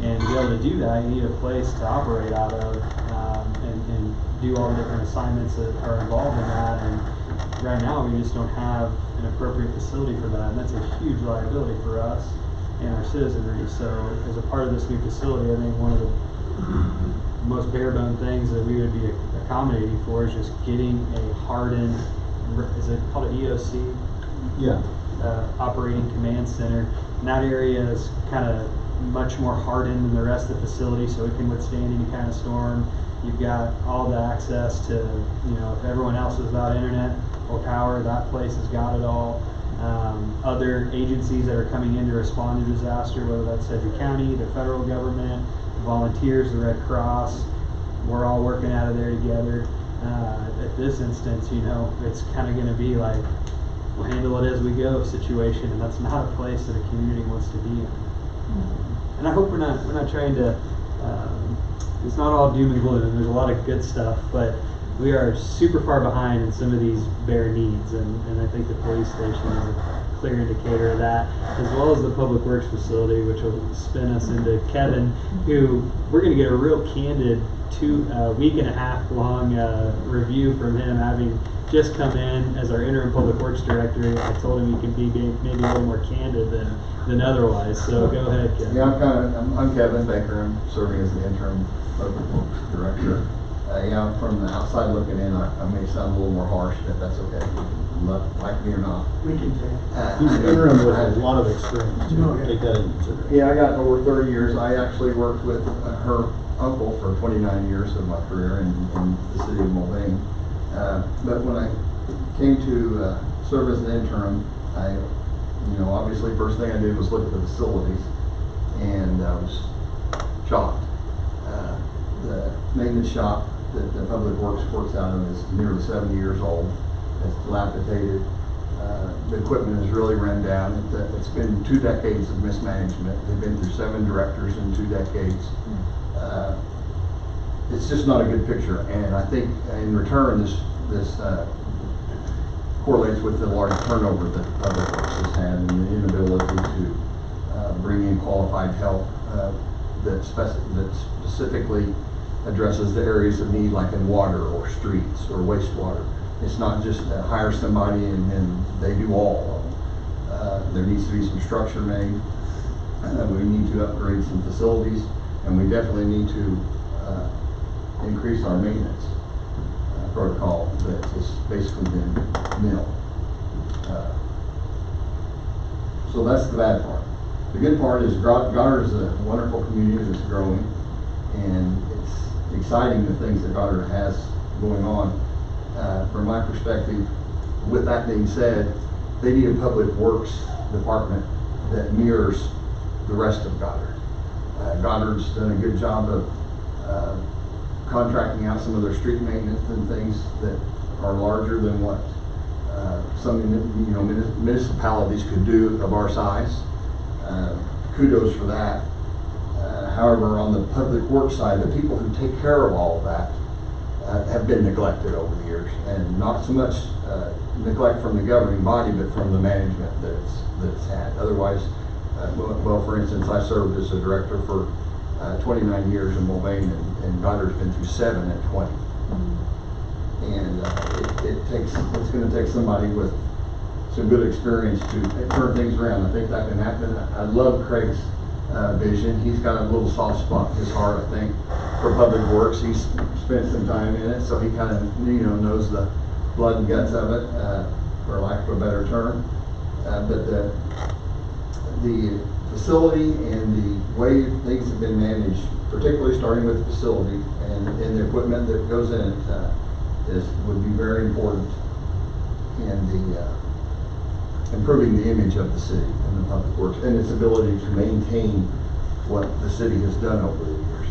and to be able to do that, you need a place to operate out of and do all the different assignments that are involved in that. And right now, we just don't have an appropriate facility for that, and that's a huge liability for us and our citizenry. So as a part of this new facility, I think one of the most bare-bone things that we would be accommodating for is just getting a hardened, is it called an EOC? Yeah. Operating command center. And that area is kind of much more hardened than the rest of the facility, so it can withstand any kind of storm. You've got all the access to, you know, if everyone else is without internet or power, that place has got it all. Other agencies that are coming in to respond to disaster, whether that's Sedgwick County, the federal government, volunteers, the Red Cross, we're all working out of there together. At this instance, you know, it's kind of going to be like, we'll handle it as we go situation, and that's not a place that a community wants to be in. And I hope we're not trying to, it's not all doom and gloom, there's a lot of good stuff, but we are super far behind in some of these bare needs, and I think the police station is a clear indicator of that, as well as the public works facility, which will spin us into Kevin, who we're gonna get a real candid week and a half long review from him, having just come in as our interim public works director. I told him he could be maybe a little more candid than otherwise, so go ahead, Kevin. Yeah, I'm Kevin Baker. I'm serving as the interim public works director. Yeah, from the outside looking in, I may sound a little more harsh, but that's okay. You can like me or not. We can take. He's an interim with a lot of experience, too. Take that into consideration. Yeah, I got over 30 years. I actually worked with her uncle for 29 years of my career in the city of Mulvane. But when I came to serve as an interim, obviously first thing I did was look at the facilities, and I was shocked. The maintenance shop that the Public Works works out of is nearly 70 years old. It's dilapidated. The equipment is really run down. It's been 2 decades of mismanagement. They've been through 7 directors in 2 decades. It's just not a good picture, and I think in return this correlates with the large turnover that Public Works has had and the inability to bring in qualified help that specifically addresses the areas of need, like in water or streets or wastewater. It's not just hire somebody and they do all of them. There needs to be some structure made. We need to upgrade some facilities, and we definitely need to increase our maintenance protocol that has basically been nil. So that's the bad part. The good part is Goddard is a wonderful community that's growing, and it's exciting the things that Goddard has going on. From my perspective, with that being said, they need a public works department that mirrors the rest of Goddard. Goddard's done a good job of contracting out some of their street maintenance and things that are larger than what some municipalities could do of our size. Kudos for that. However, on the public works side, the people who take care of all of that have been neglected over the years, and not so much neglect from the governing body, but from the management that it's had. Otherwise, for instance, I served as a director for 29 years in Mulvane, and Goddard's been through 7 at 20. And it's going to take somebody with some good experience to turn things around. I think that can happen. I love Craig's vision. He's got a little soft spot in his heart, I think, for public works. He's spent some time in it, so he kind of knows the blood and guts of it, for lack of a better term. But the facility and the way things have been managed, particularly starting with the facility and the equipment that goes in it, would be very important in the improving the image of the city and the public works and its ability to maintain what the city has done over the years.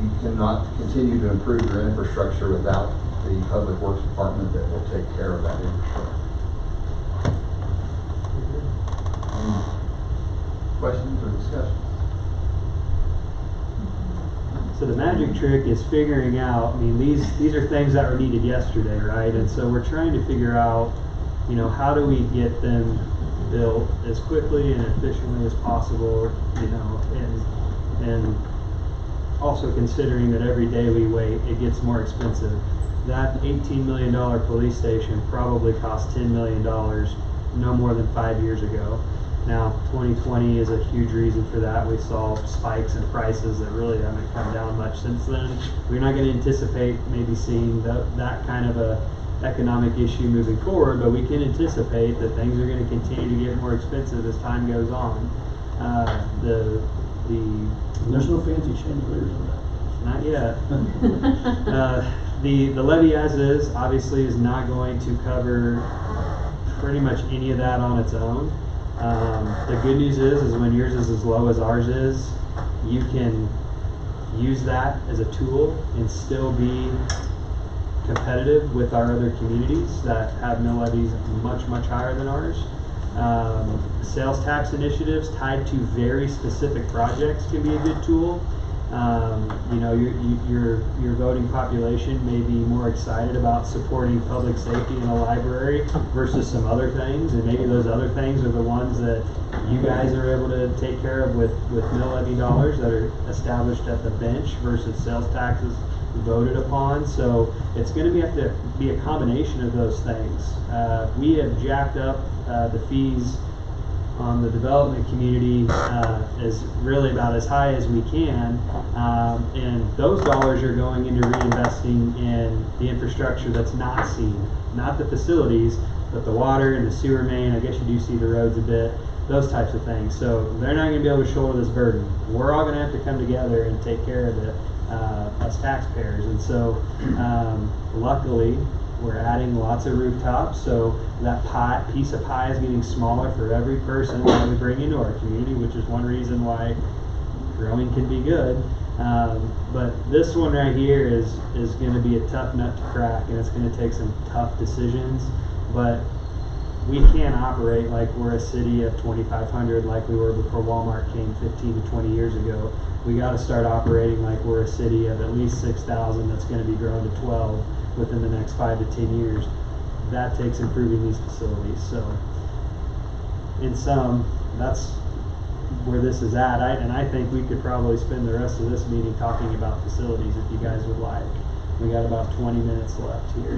You cannot continue to improve your infrastructure without the public works department that will take care of that infrastructure. Questions or discussions? So the magic trick is figuring out, these are things that were needed yesterday, right? And so we're trying to figure out, how do we get them built as quickly and efficiently as possible, and also considering that every day we wait, it gets more expensive. That $18 million police station probably cost $10 million no more than 5 years ago. Now, 2020 is a huge reason for that. We saw spikes in prices that really haven't come down much since then. We're not going to anticipate maybe seeing that kind of a economic issue moving forward, but we can anticipate that things are going to continue to get more expensive as time goes on. There's no fancy chandeliers on that. Not yet. The levy as is obviously is not going to cover pretty much any of that on its own. The good news is when yours is as low as ours is, you can use that as a tool and still be competitive with our other communities that have mill levies much, much higher than ours. Sales tax initiatives tied to very specific projects can be a good tool. You know, your voting population may be more excited about supporting public safety in a library versus some other things, and maybe those other things are the ones that you guys are able to take care of with mill levy dollars that are established at the bench versus sales taxes voted upon. So it's going to have to be a combination of those things. We have jacked up the fees on the development community is really about as high as we can, and those dollars are going into reinvesting in the infrastructure that's not seen, not the facilities, but the water and the sewer main. I guess you do see the roads a bit, those types of things. So they're not going to be able to shoulder this burden. We're all going to have to come together and take care of it, us taxpayers. And so luckily we're adding lots of rooftops, so that piece of pie is getting smaller for every person that we bring into our community, which is one reason why growing can be good. But this one right here is going to be a tough nut to crack, and it's going to take some tough decisions. But we can't operate like we're a city of 2,500 like we were before Walmart came 15 to 20 years ago. We got to start operating like we're a city of at least 6,000 that's going to be grown to 12 within the next 5 to 10 years. That takes improving these facilities. So in sum, that's where this is at. And I think we could probably spend the rest of this meeting talking about facilities if you guys would like. We got about 20 minutes left here.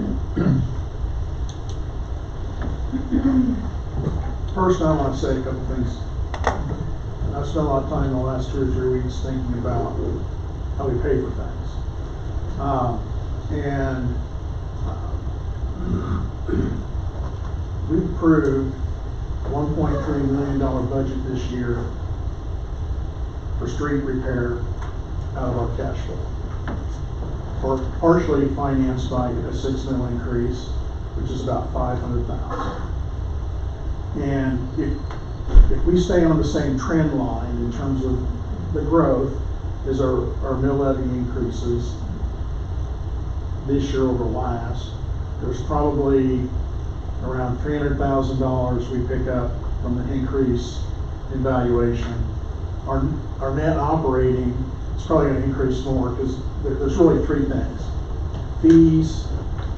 First, I want to say a couple things. I've spent a lot of time in the last 2 or 3 weeks thinking about how we pay for things. We approved $1.3 million budget this year for street repair out of our cash flow. Partially financed by a $6 million increase, which is about $500,000. And if we stay on the same trend line in terms of the growth as our mill levy increases this year over last, there's probably around $300,000 we pick up from the increase in valuation. Our net operating is probably going to increase more because there's really three things: fees,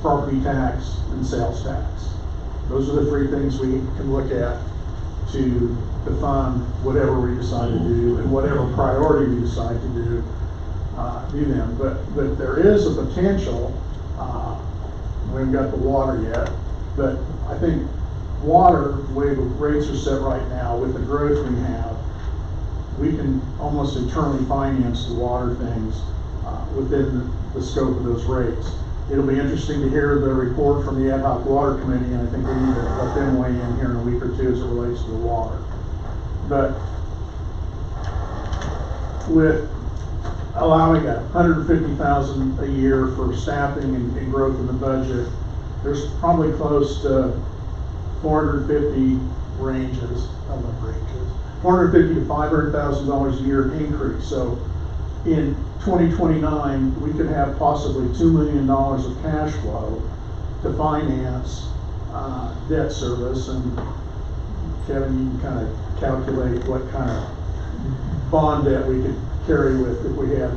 property tax, and sales tax. Those are the three things we can look at to fund whatever we decide to do and whatever priority we decide to do them. But there is a potential. We haven't got the water yet, but I think water, the way the rates are set right now, with the growth we have, we can almost internally finance the water things within the scope of those rates. It'll be interesting to hear the report from the Ad Hoc Water Committee, and I think we need to let them weigh in here in a week or two as it relates to the water. But with allowing $150,000 a year for staffing and growth in the budget, there's probably close to 450 ranges, $450,000 to $500,000 a year increase. So in 2029, we could have possibly $2 million of cash flow to finance debt service. And Kevin, you can kind of calculate what kind of bond debt we could carry with if we had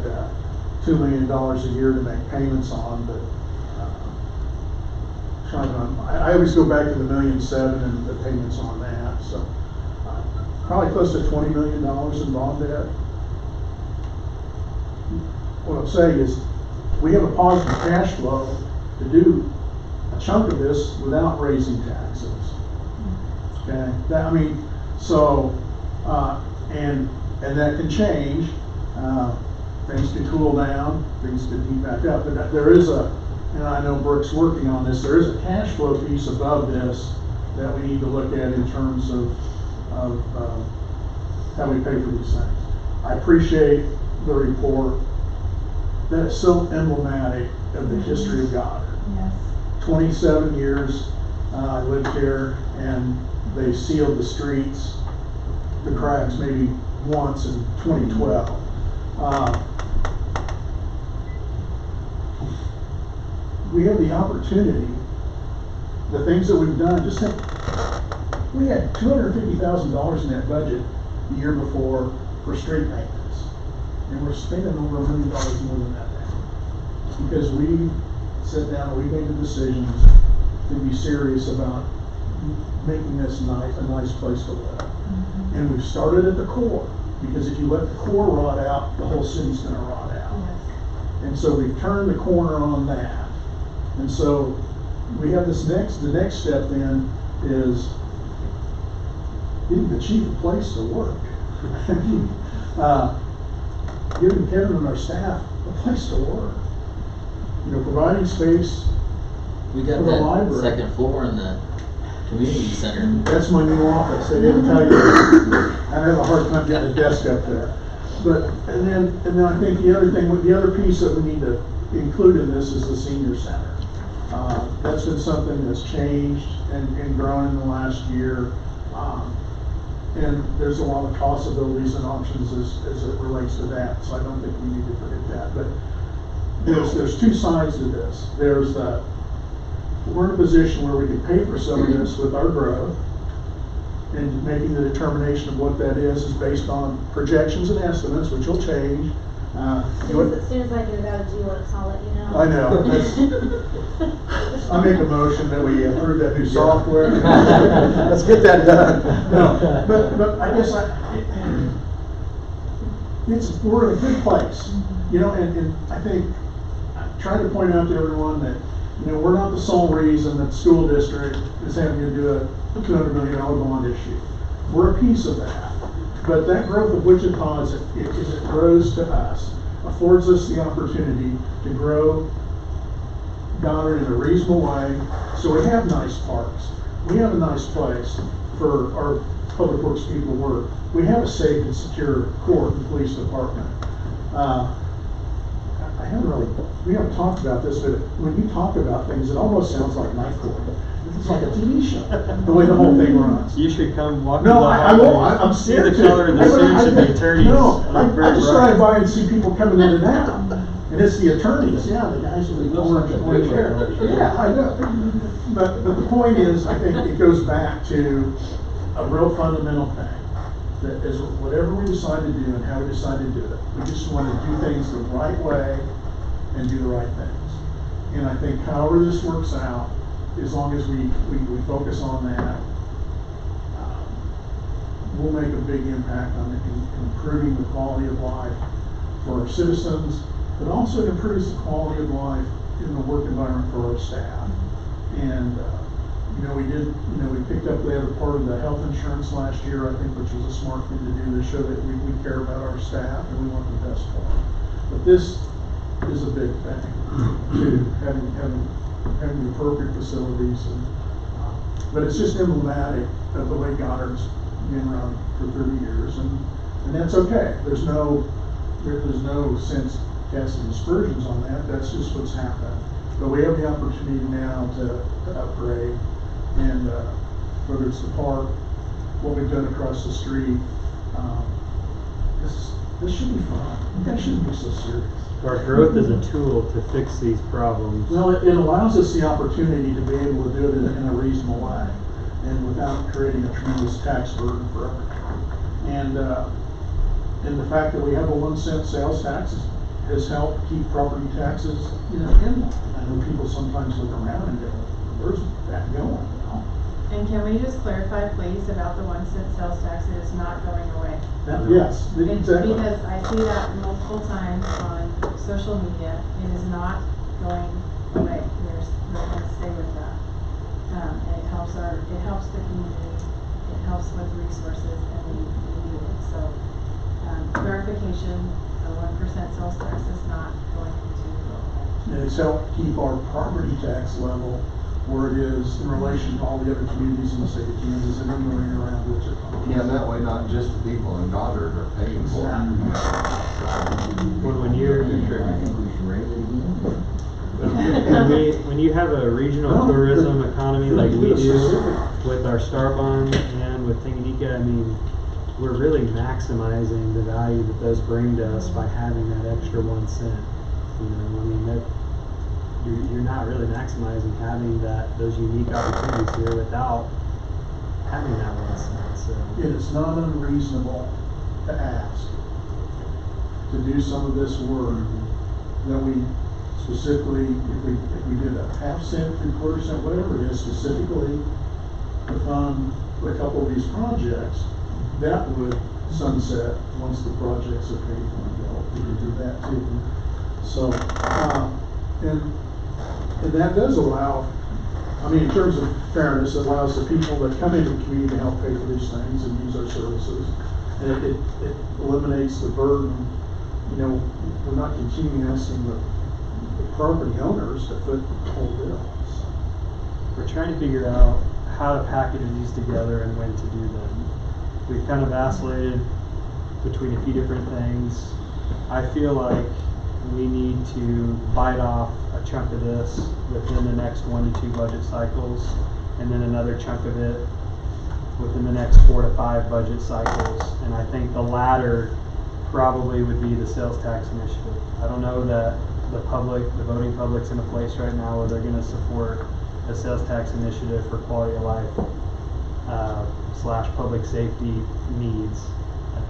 $2 million a year to make payments on. But I always go back to the $1.7 million and the payments on that. So probably close to $20 million in bond debt. What I'm saying is we have a positive cash flow to do a chunk of this without raising taxes. Okay, and that can change. Things can cool down, things can heat back up. But there is and I know Brooke's working on this, there is a cash flow piece above this that we need to look at in terms of how we pay for these things. I appreciate the report. That is so emblematic of the history of Goddard. Yes. 27 years I lived here, and they sealed the streets, the cracks, maybe once in 2012. we have the opportunity, the things that we've done, just think, we had $250,000 in that budget the year before for street maintenance. And we're spending over $1 million more than that now. Because we sat down and we made the decisions to be serious about making this a nice place to live. And we've started at the core, because if you let the core rot out, the whole city's gonna rot out. And so we've turned the corner on that. And so we have the next step then is giving the chief a place to work. Giving Kevin and our staff a place to work. You know, providing space We for got the that library. second floor in the community center. That's my new office, they didn't tell you. I have a hard time getting a desk up there. But, and then I think the other piece that we need to include in this is the senior center. That's been something that's changed and grown in the last year. And there's a lot of possibilities and options as it relates to that, so I don't think we need to forget that. But there's two sides to this. There's the, we're in a position where we can pay for some of this with our growth, and making the determination of what that is based on projections and estimates, which will change. As soon as I get it out of G-Works, I'll let you know. I know. I make a motion that we approve that new software. Let's get that done. No, but I guess we're in a good place, you know, and I think I try to point out to everyone that, you know, we're not the sole reason that the school district is having to do a $200 million bond issue. We're a piece of that. But that growth of Wichita, as it grows to us, affords us the opportunity to grow Goddard in a reasonable way. So we have nice parks. We have a nice place for our public works people to work. We have a safe and secure court and police department. We haven't talked about this, but when you talk about things, it almost sounds like Night Court. It's like a TV show, the way the whole thing runs. You should come walk. No, I won't. I'm See scared the to. color of the suits of the attorneys. No, I just bright. drive by and see people coming in and out, and it's the attorneys, yeah, the guys with the orange hair. Yeah, I know. But the point is, I think it goes back to a real fundamental thing. That is, whatever we decide to do and how we decide to do it, we just want to do things the right way and do the right things. And I think however this works out, as long as we focus on that, we'll make a big impact on improving the quality of life for our citizens, but also it improves the quality of life in the work environment for our staff. And we picked up the other part of the health insurance last year, I think, which was a smart thing to do to show that we care about our staff and we want the best for them. But this is a big thing, too, having the appropriate facilities, but it's just emblematic of the way Goddard's been run for 30 years, and that's okay. There's no sense casting aspersions on that. That's just what's happened. But we have the opportunity now to upgrade, and whether it's the park, what we've done across the street, this should be fun. That shouldn't be so serious. Our growth is a tool to fix these problems. Well, it allows us the opportunity to be able to do it in a reasonable way and without creating a tremendous tax burden for everyone. And the fact that we have a 1 cent sales tax has helped keep property taxes, in line. I know people sometimes look around and go, where's that going? And can we just clarify, please, about the 1 cent sales tax? It is not going away. Yes, exactly. Because I see that multiple times on social media. It is not going away. We're going to stay with that. And it helps the community. It helps with resources, and we need it. So, clarification, the 1% sales tax is not going to go away. And it's helped keep our property tax level where it is in relation to all the other communities in the state of Kansas and anywhere around Wichita. Yeah, that way not just the people in Goddard are paying for it. When you're when you have a regional tourism economy like we do with our Star Bond and with Tanganyika, I mean, we're really maximizing the value that those bring to us by having that extra 1 cent. I mean, you're not really maximizing having those unique opportunities here without having that one side, so. It is not unreasonable to ask to do some of this work that we specifically, if we did a half cent, 3/4 cent, whatever it is, specifically to fund a couple of these projects, that would sunset once the projects are paid for and built. We could do that too. So, and that does allow, I mean, in terms of fairness, it allows the people that come into the community to help pay for these things and use our services. And it eliminates the burden. You know, we're not continuing asking the property owners to foot the whole bill. We're trying to figure out how to package these together and when to do them. We've kind of vacillated between a few different things. I feel like we need to bite off a chunk of this within the next 1 to 2 budget cycles, and then another chunk of it within the next 4 to 5 budget cycles. And I think the latter probably would be the sales tax initiative. I don't know that the voting public's in a place right now where they're going to support a sales tax initiative for quality of life / public safety needs.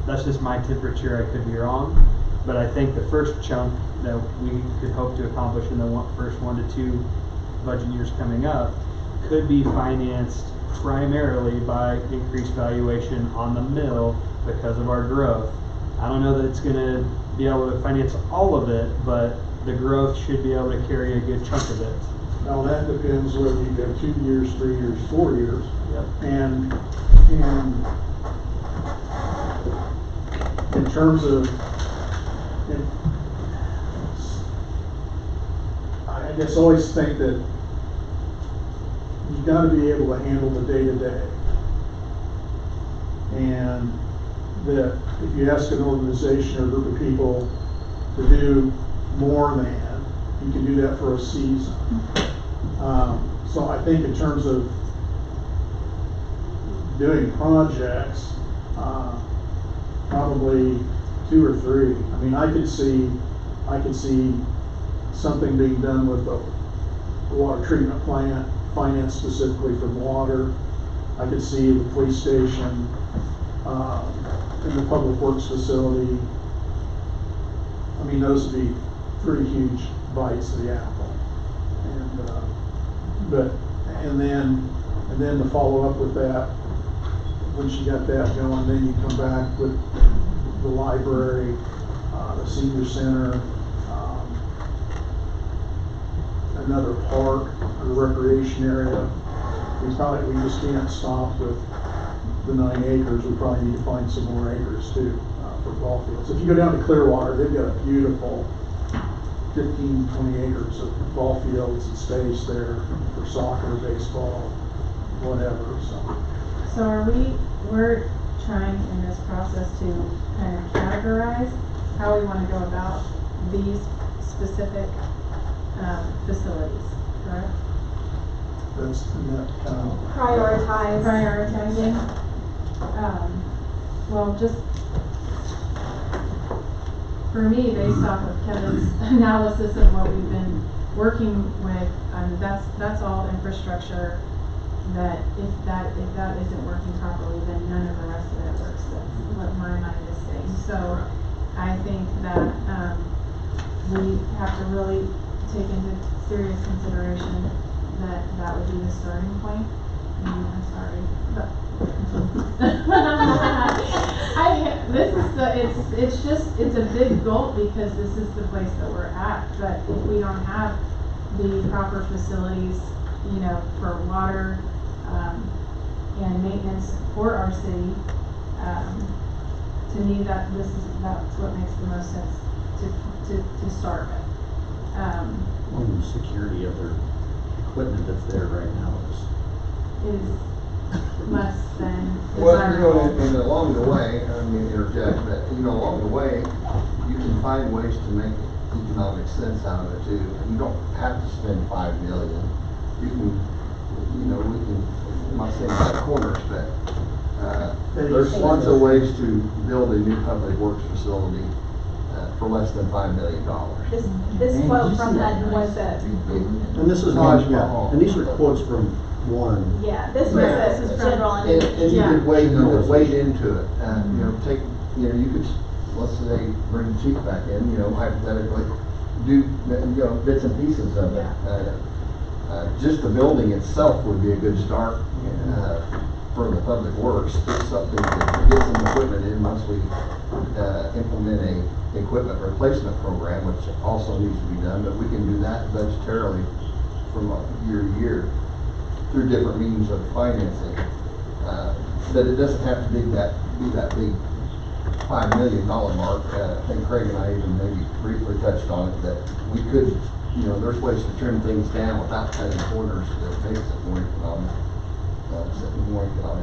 That's just my temperature. I could be wrong, but I think the first chunk that we could hope to accomplish in the first 1 to 2 budget years coming up could be financed primarily by increased valuation on the mill because of our growth. I don't know that it's going to be able to finance all of it, but the growth should be able to carry a good chunk of it. Now that depends whether you go 2 years, 3 years, 4 years. Yep. And in terms of, I guess I always think that you've got to be able to handle the day-to-day. And that if you ask an organization or a group of people to do more than, you can do that for a season. So I think in terms of doing projects, probably 2 or 3. I mean, I could see something being done with the water treatment plant, financed specifically for water. I could see the police station, and the public works facility. I mean, those would be 3 huge bites of the apple. And then to follow up with that, once you got that going, then you come back with the library, the senior center, another park, a recreation area. We just can't stop with the 9 acres. We probably need to find some more acres too for ball fields. If you go down to Clearwater, they've got a beautiful 15, 20 acres of ball fields and space there for soccer, baseball, whatever. So we're trying in this process to kind of categorize how we want to go about these specific facilities, correct? That's Prioritizing. Well, just for me, based off of Kevin's analysis of what we've been working with, that's all infrastructure that if that isn't working properly, then none of the rest of it works. That's what my mind is saying. So I think that we have to really take into serious consideration that would be the starting point. I'm sorry, but it's a big gulp because this is the place that we're at. But if we don't have the proper facilities, for water and maintenance for our city, to me that's what makes the most sense to start with. And the security of their equipment that's there right now is less than Well, desirable. and along the way, I don't mean to interject, but along the way, you can find ways to make economic sense out of it too. You don't have to spend $5 million. You can, we can, I'm not saying cut corners, but there's lots of ways to build a new public works facility for less than $5 million. This quote from that was a, And this is not, yeah, and these are quotes from one. yeah, this was Yeah. a general, And you yeah. could wade into it, take, you could, let's say, bring the chief back in, hypothetically, do, bits and pieces of it. Just the building itself would be a good start, for the public works, get something to get some equipment in once we, implement a equipment replacement program, which also needs to be done, but we can do that budgetarily from year to year through different means of financing. But it doesn't have to be that big $5 million mark. I think Craig and I even maybe briefly touched on it, that we could, there's ways to trim things down without cutting corners that makes it more economic.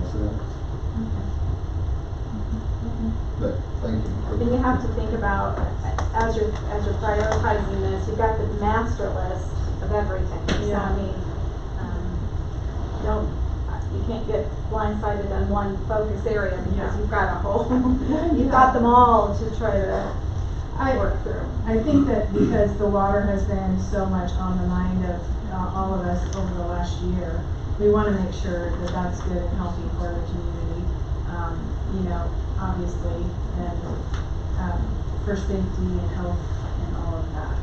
Sense. But thank you. Then you have to think about, as you're prioritizing this, you've got the master list of everything. So Yeah. I mean, you can't get blindsided on one focus area because Yeah. you've got a whole, you've got them all to try to I- work through. I think that because the water has been so much on the mind of all of us over the last year, we want to make sure that that's good and healthy for the community, obviously, and for safety and health and all of that.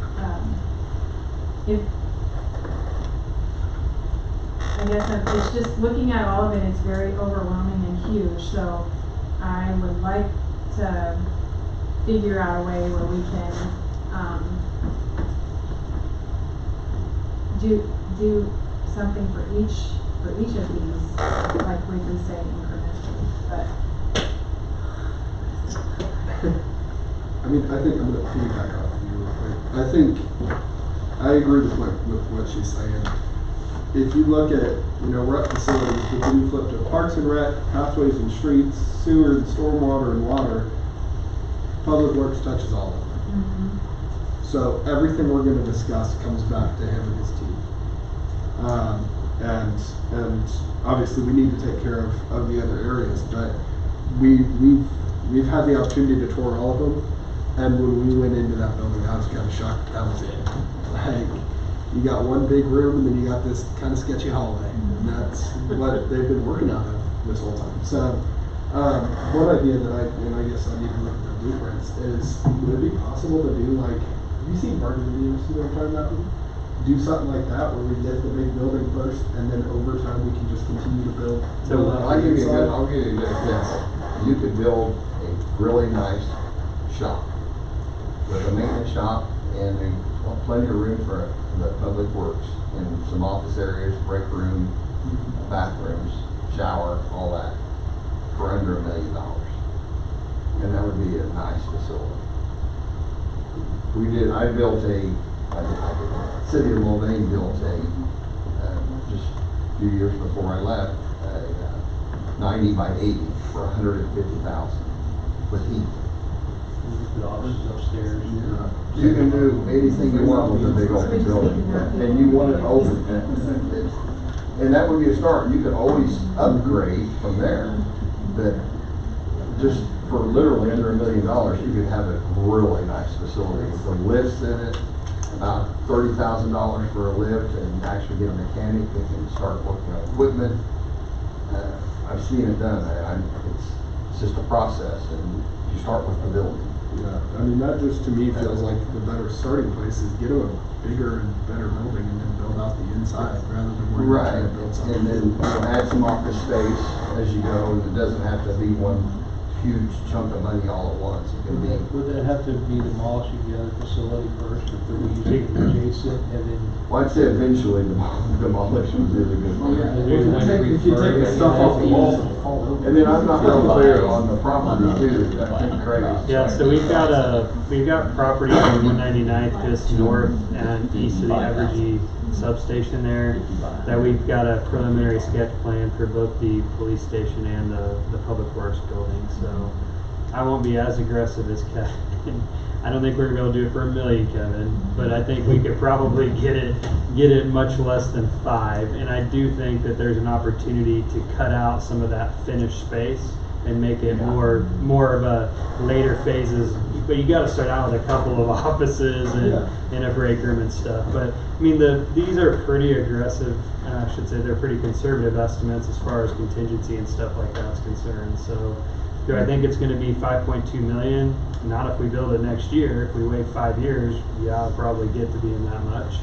I guess it's just looking at all of it, it's very overwhelming and huge, so I would like to figure out a way where we can, do something for each of these, like we can say incrementally, but. I mean, I think I'm gonna piggyback off of you real quick. I think, I agree with what she's saying. If you look at, rec facilities, if you flip to Parks and Rec, Pathways and Streets, Sewer and Stormwater and Water, Public Works touches all of them. Mm-hmm. So everything we're gonna discuss comes back to him and his team. And obviously we need to take care of the other areas, but we've had the opportunity to tour all of them. And when we went into that building, I was kind of shocked that was it. Like, you got one big room and then you got this kind of sketchy hallway. And that's what they've been working out of this whole time. So, one idea that I guess I need to look at the blueprints is, would it be possible to do like, have you seen Barton videos, you know what I'm talking about? Do something like that where we get the big building first and then over time we can just continue to build. I'll give you a good example. You could build a really nice shop with a maintenance shop and plenty of room for the public works and some office areas, break room, bathrooms, shower, all that, for under $1 million. And that would be a nice facility. I built City of Mulvane built just a few years before I left, 90 by 80 for $150,000 with heat. Upstairs. You can do anything you want with a big open building, and you want it open. And that would be a start. You could always upgrade from there, but just for literally under $1 million, you could have a really nice facility with the lifts in it, about $30,000 for a lift, and actually get a mechanic that can start working on equipment. I've seen it done. It's just a process, and you start with the building. Yeah, I mean, that just to me feels like the better starting place is get a bigger and better building and then build out the inside rather than worrying about trying to build something. And then add some office space as you go, and it doesn't have to be one huge chunk of money all at once. It can be. Would that have to be demolishing the other facility first, or could we use it adjacent and then? Well, I'd say eventually demolition is really good. If you take the stuff off the wall. And then I'm not real clear on the property too, I think Craig is. Yeah, so we've got property on 199th just north and east of the Evergy substation there, that we've got a preliminary sketch plan for both the police station and the public works building, so I won't be as aggressive as Kevin. I don't think we're gonna be able to do it for $1 million, Kevin, but I think we could probably get it much less than 5, and I do think that there's an opportunity to cut out some of that finished space and make it more of a later phases. But you gotta start out with a couple of offices and a break room and stuff. But, I mean, these are pretty aggressive, I should say, they're pretty conservative estimates as far as contingency and stuff like that's concerned. So, do I think it's gonna be 5.2 million? Not if we build it next year. If we wait 5 years, yeah, I'll probably get to being that much.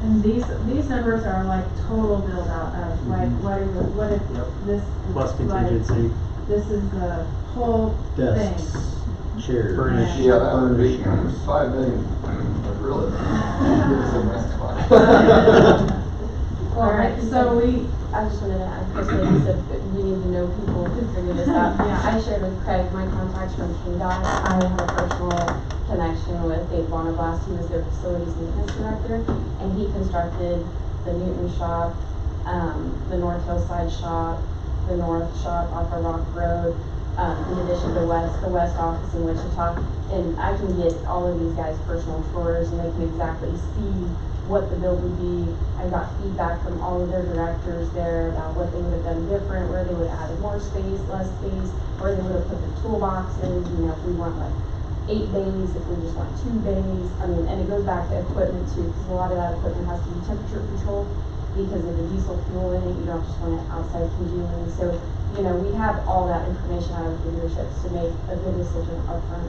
And these numbers are like total build out of like what if this Plus is like, contingency. this is the whole Desks, thing. chairs. Furnish. Yeah, that would be 5 million, really. All right, so I just wanted to add, Chris, like you said, we need to know people to figure this out. Yeah. I shared with Craig my contacts from KDOT. I have a personal connection with Dave Bonneblast, who was their facilities maintenance director, and he constructed the Newton shop, the North Hillside shop, the North shop off of Rock Road, in addition to the West office in Wichita. And I can get all of these guys personal tours, and they can exactly see what the build would be. I got feedback from all of their directors there about what they would have done different, where they would have added more space, less space, where they would have put the toolboxes, if we want like 8 bays, if we just want 2 bays. I mean, and it goes back to equipment too, because a lot of that equipment has to be temperature controlled because of the diesel fuel in it. You don't just want it outside congealing. So, we have all that information out of the dealerships to make a good decision upfront.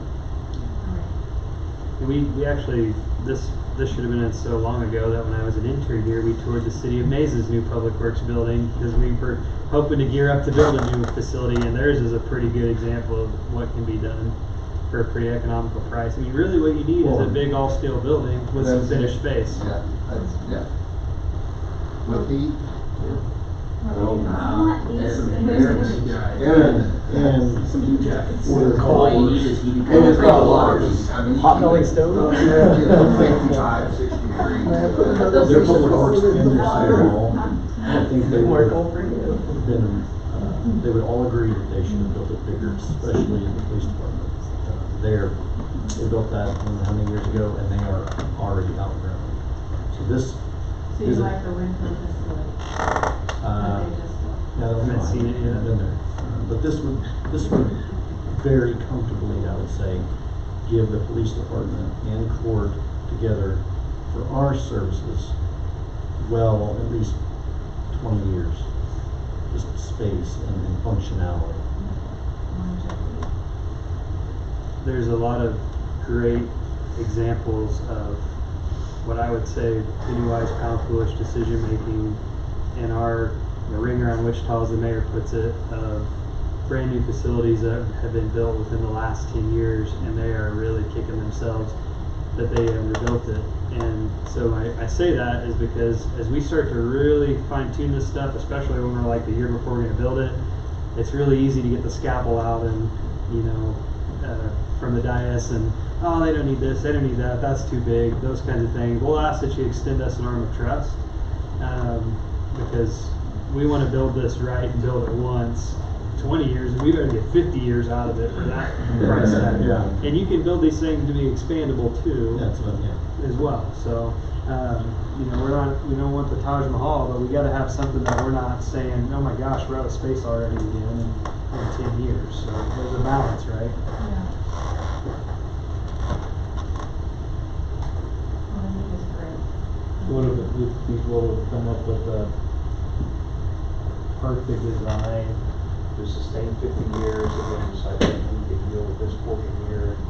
We actually, this should have been in so long ago that when I was an intern here, we toured the City of Maze's new Public Works building because we were hoping to gear up to build a new facility, and theirs is a pretty good example of what can be done for a pretty economical price. I mean, really what you need is a big all-steel building with some finished space. Yeah. With heat. And some heat jackets. With All you need is heat. And it's not large. hot melting stove. 55, 60 degrees. Their public works and their city hall, I think they would have been, they would all agree that they should have built it bigger, especially in the police department. They built that, I don't know how many years ago, and they are already outgrown. So this So you is. like the Winfield facility? Uh, That they just built? Yeah, I haven't seen it yet. Been there. But this would very comfortably, I would say, give the police department and court together for our services, well, at least 20 years. Just space and functionality. There's a lot of great examples of what I would say penny-wise, pound-foolish decision-making in our ring around Wichita, as the mayor puts it, of brand new facilities that have been built within the last 10 years, and they are really kicking themselves that they underbuilt it. And so I say that is because as we start to really fine-tune this stuff, especially when we're like the year before we're going to build it, it's really easy to get the scalpel out and, from the dais and, oh, they don't need this, they don't need that, that's too big, those kinds of things. We'll ask that you extend us an arm of trust, because we want to build this right and build it once, 20 years, and we better get 50 years out of it for that price tag. Yeah. And you can build these things to be expandable too, That's what, as well. So, we don't want the Taj Mahal, but we got to have something that we're not saying, oh my gosh, we're out of space already again in 10 years. So there's a balance, right? Yeah. Well, I think it's great. What if people have come up with a perfect design to sustain 50 years and then decide that we can deal with this portion here and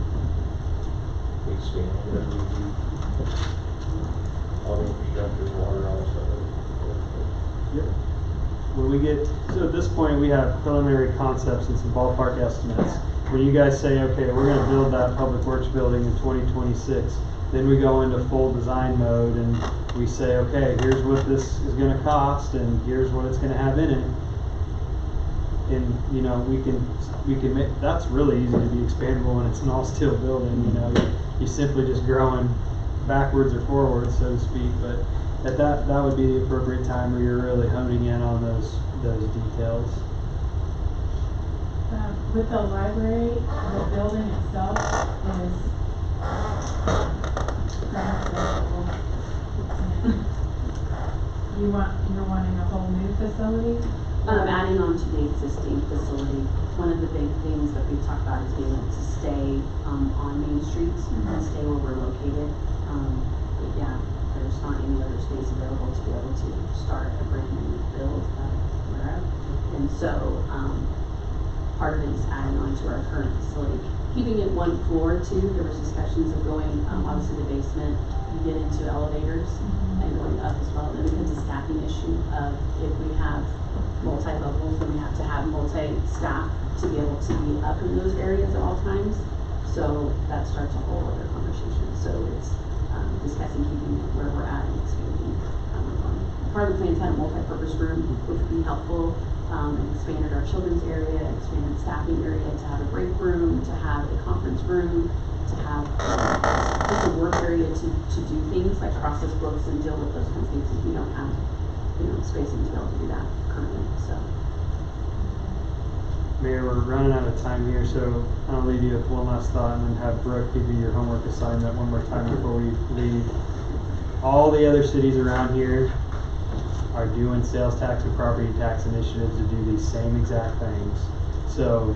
expand it as we do all the infrastructure, water, all that stuff. Yep. When we get, so at this point, we have preliminary concepts and some ballpark estimates. When you guys say, okay, we're gonna build that public works building in 2026, then we go into full design mode and we say, okay, here's what this is gonna cost and here's what it's gonna have in it. And, we can make, that's really easy to be expandable when it's an all-steel building, you're simply just growing backwards or forwards, so to speak, but at that would be the appropriate time where you're really honing in on those details. With the library, the building itself is you're wanting a whole new facility? Adding on to the existing facility, one of the big things that we've talked about is being able to stay on main streets and stay where we're located. But yeah, there's not any other space available to be able to start a brand new build where at. And so part of it is adding on to our current facility. Keeping it one floor too, there was discussions of going, obviously the basement, you get into elevators and going up as well. Then it becomes a staffing issue of if we have multi-levels, then we have to have multi-staff to be able to be up in those areas at all times. So that starts a whole other conversation. So it's discussing keeping it where we're at and expanding. Part of the plans had a multi-purpose room, which would be helpful. Expanded our children's area, expanded staffing area, to have a break room, to have a conference room, to have just a work area to do things like process books and deal with those kinds of things, because we don't have, spacing to be able to do that currently, so. Mayor, we're running out of time here, so I'll leave you with one last thought and then have Brooke give you your homework assignment one more time before we leave. All the other cities around here are doing sales tax and property tax initiatives to do these same exact things. So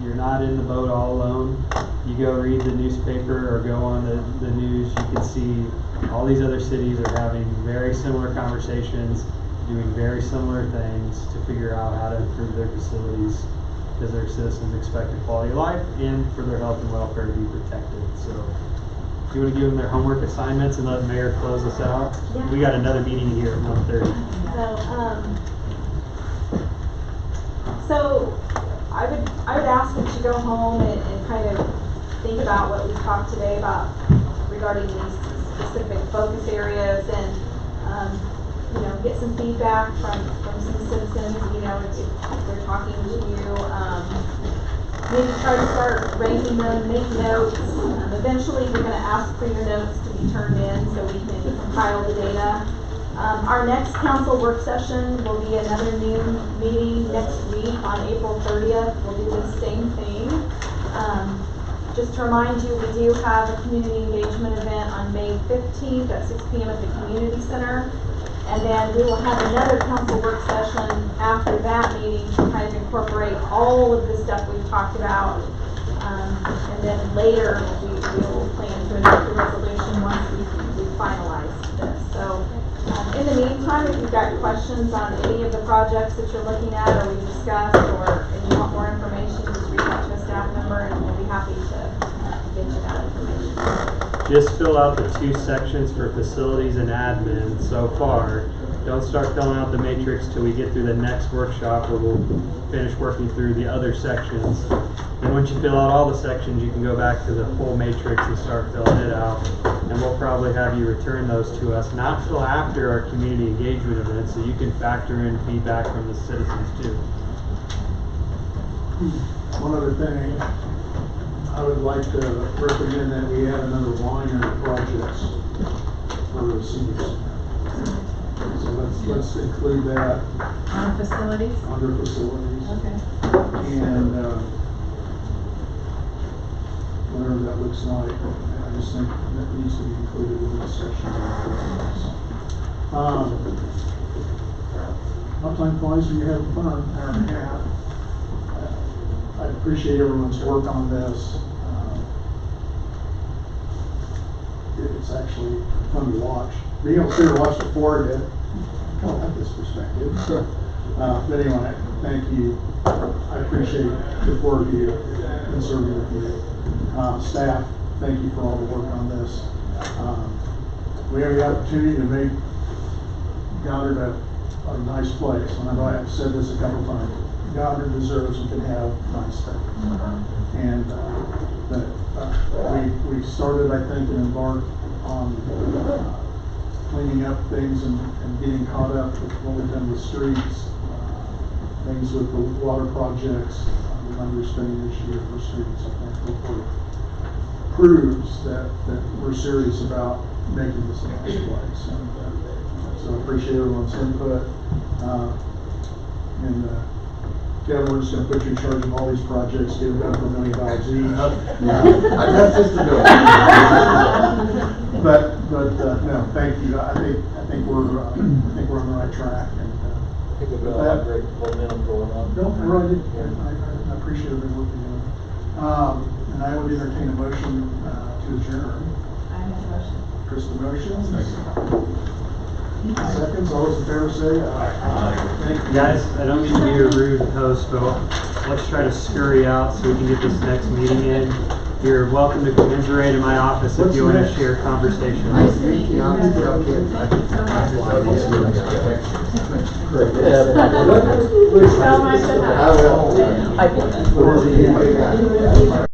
you're not in the boat all alone. You go read the newspaper or go on the news, you can see all these other cities are having very similar conversations, doing very similar things to figure out how to improve their facilities, because their citizens expect a quality of life and for their health and welfare to be protected. So do you want to give them their homework assignments and let the mayor close us out? Yeah. We got another meeting here at 1:30. So I would ask that you go home and kind of think about what we talked today about regarding these specific focus areas and get some feedback from some citizens, if they're talking to you. Maybe try to start ranking them, make notes. Eventually we're going to ask for your notes to be turned in so we can compile the data. Our next council work session will be another noon meeting next week on April 30th. We'll do the same thing. Just to remind you, we do have a community engagement event on May 15th at 6 p.m. at the community center. And then we will have another council work session after that meeting to kind of incorporate all of the stuff we've talked about. And then later we will plan to adopt a resolution once we finalize this. So in the meantime, if you've got questions on any of the projects that you're looking at or we discussed, or if you want more information, just reach out to a staff member and we'll be happy to get you that information. Just fill out the 2 sections for facilities and admin so far. Don't start filling out the matrix till we get through the next workshop where we'll finish working through the other sections. And once you fill out all the sections, you can go back to the full matrix and start filling it out. And we'll probably have you return those to us, not till after our community engagement event, so you can factor in feedback from the citizens too. One other thing, I would like to recommend that we add another line under projects for the seniors. So let's include that. On facilities? Under facilities. Okay. And whatever that looks like, I just think that needs to be included in this section. How time flies when you're having fun, hour and a half. I appreciate everyone's work on this. It's actually fun to watch. Being able to sit and watch the board, I kind of like this perspective. But anyway, thank you. I appreciate the 4 of you and serving with you. Staff, thank you for all the work on this. We have the opportunity to make Goddard a nice place. And I know I've said this a couple times. Goddard deserves and can have nice things. And we started, I think, and embarked on cleaning up things and getting caught up with what we've done with streets, things with the water projects, the money we're spending this year for streets. I think hopefully proves that we're serious about making this a nice place. And, so I appreciate everyone's input. Kevin, we're just going to put you in charge of all these projects, get them done for $1 million each. I got this to do. But no, thank you. I think we're on the right track. And think we've got a lot of great momentum going on. No, I really did. I appreciate everybody working on it. And I would entertain a motion to adjourn. I make a motion. Krista motions. Seconds, all those in favor say aye. Thank you. Guys, I don't mean to be a rude host, but let's try to scurry out so we can get this next meeting in. You're welcome to commiserate in my office if you want to share conversation. Nice to meet you. So much to have. I will.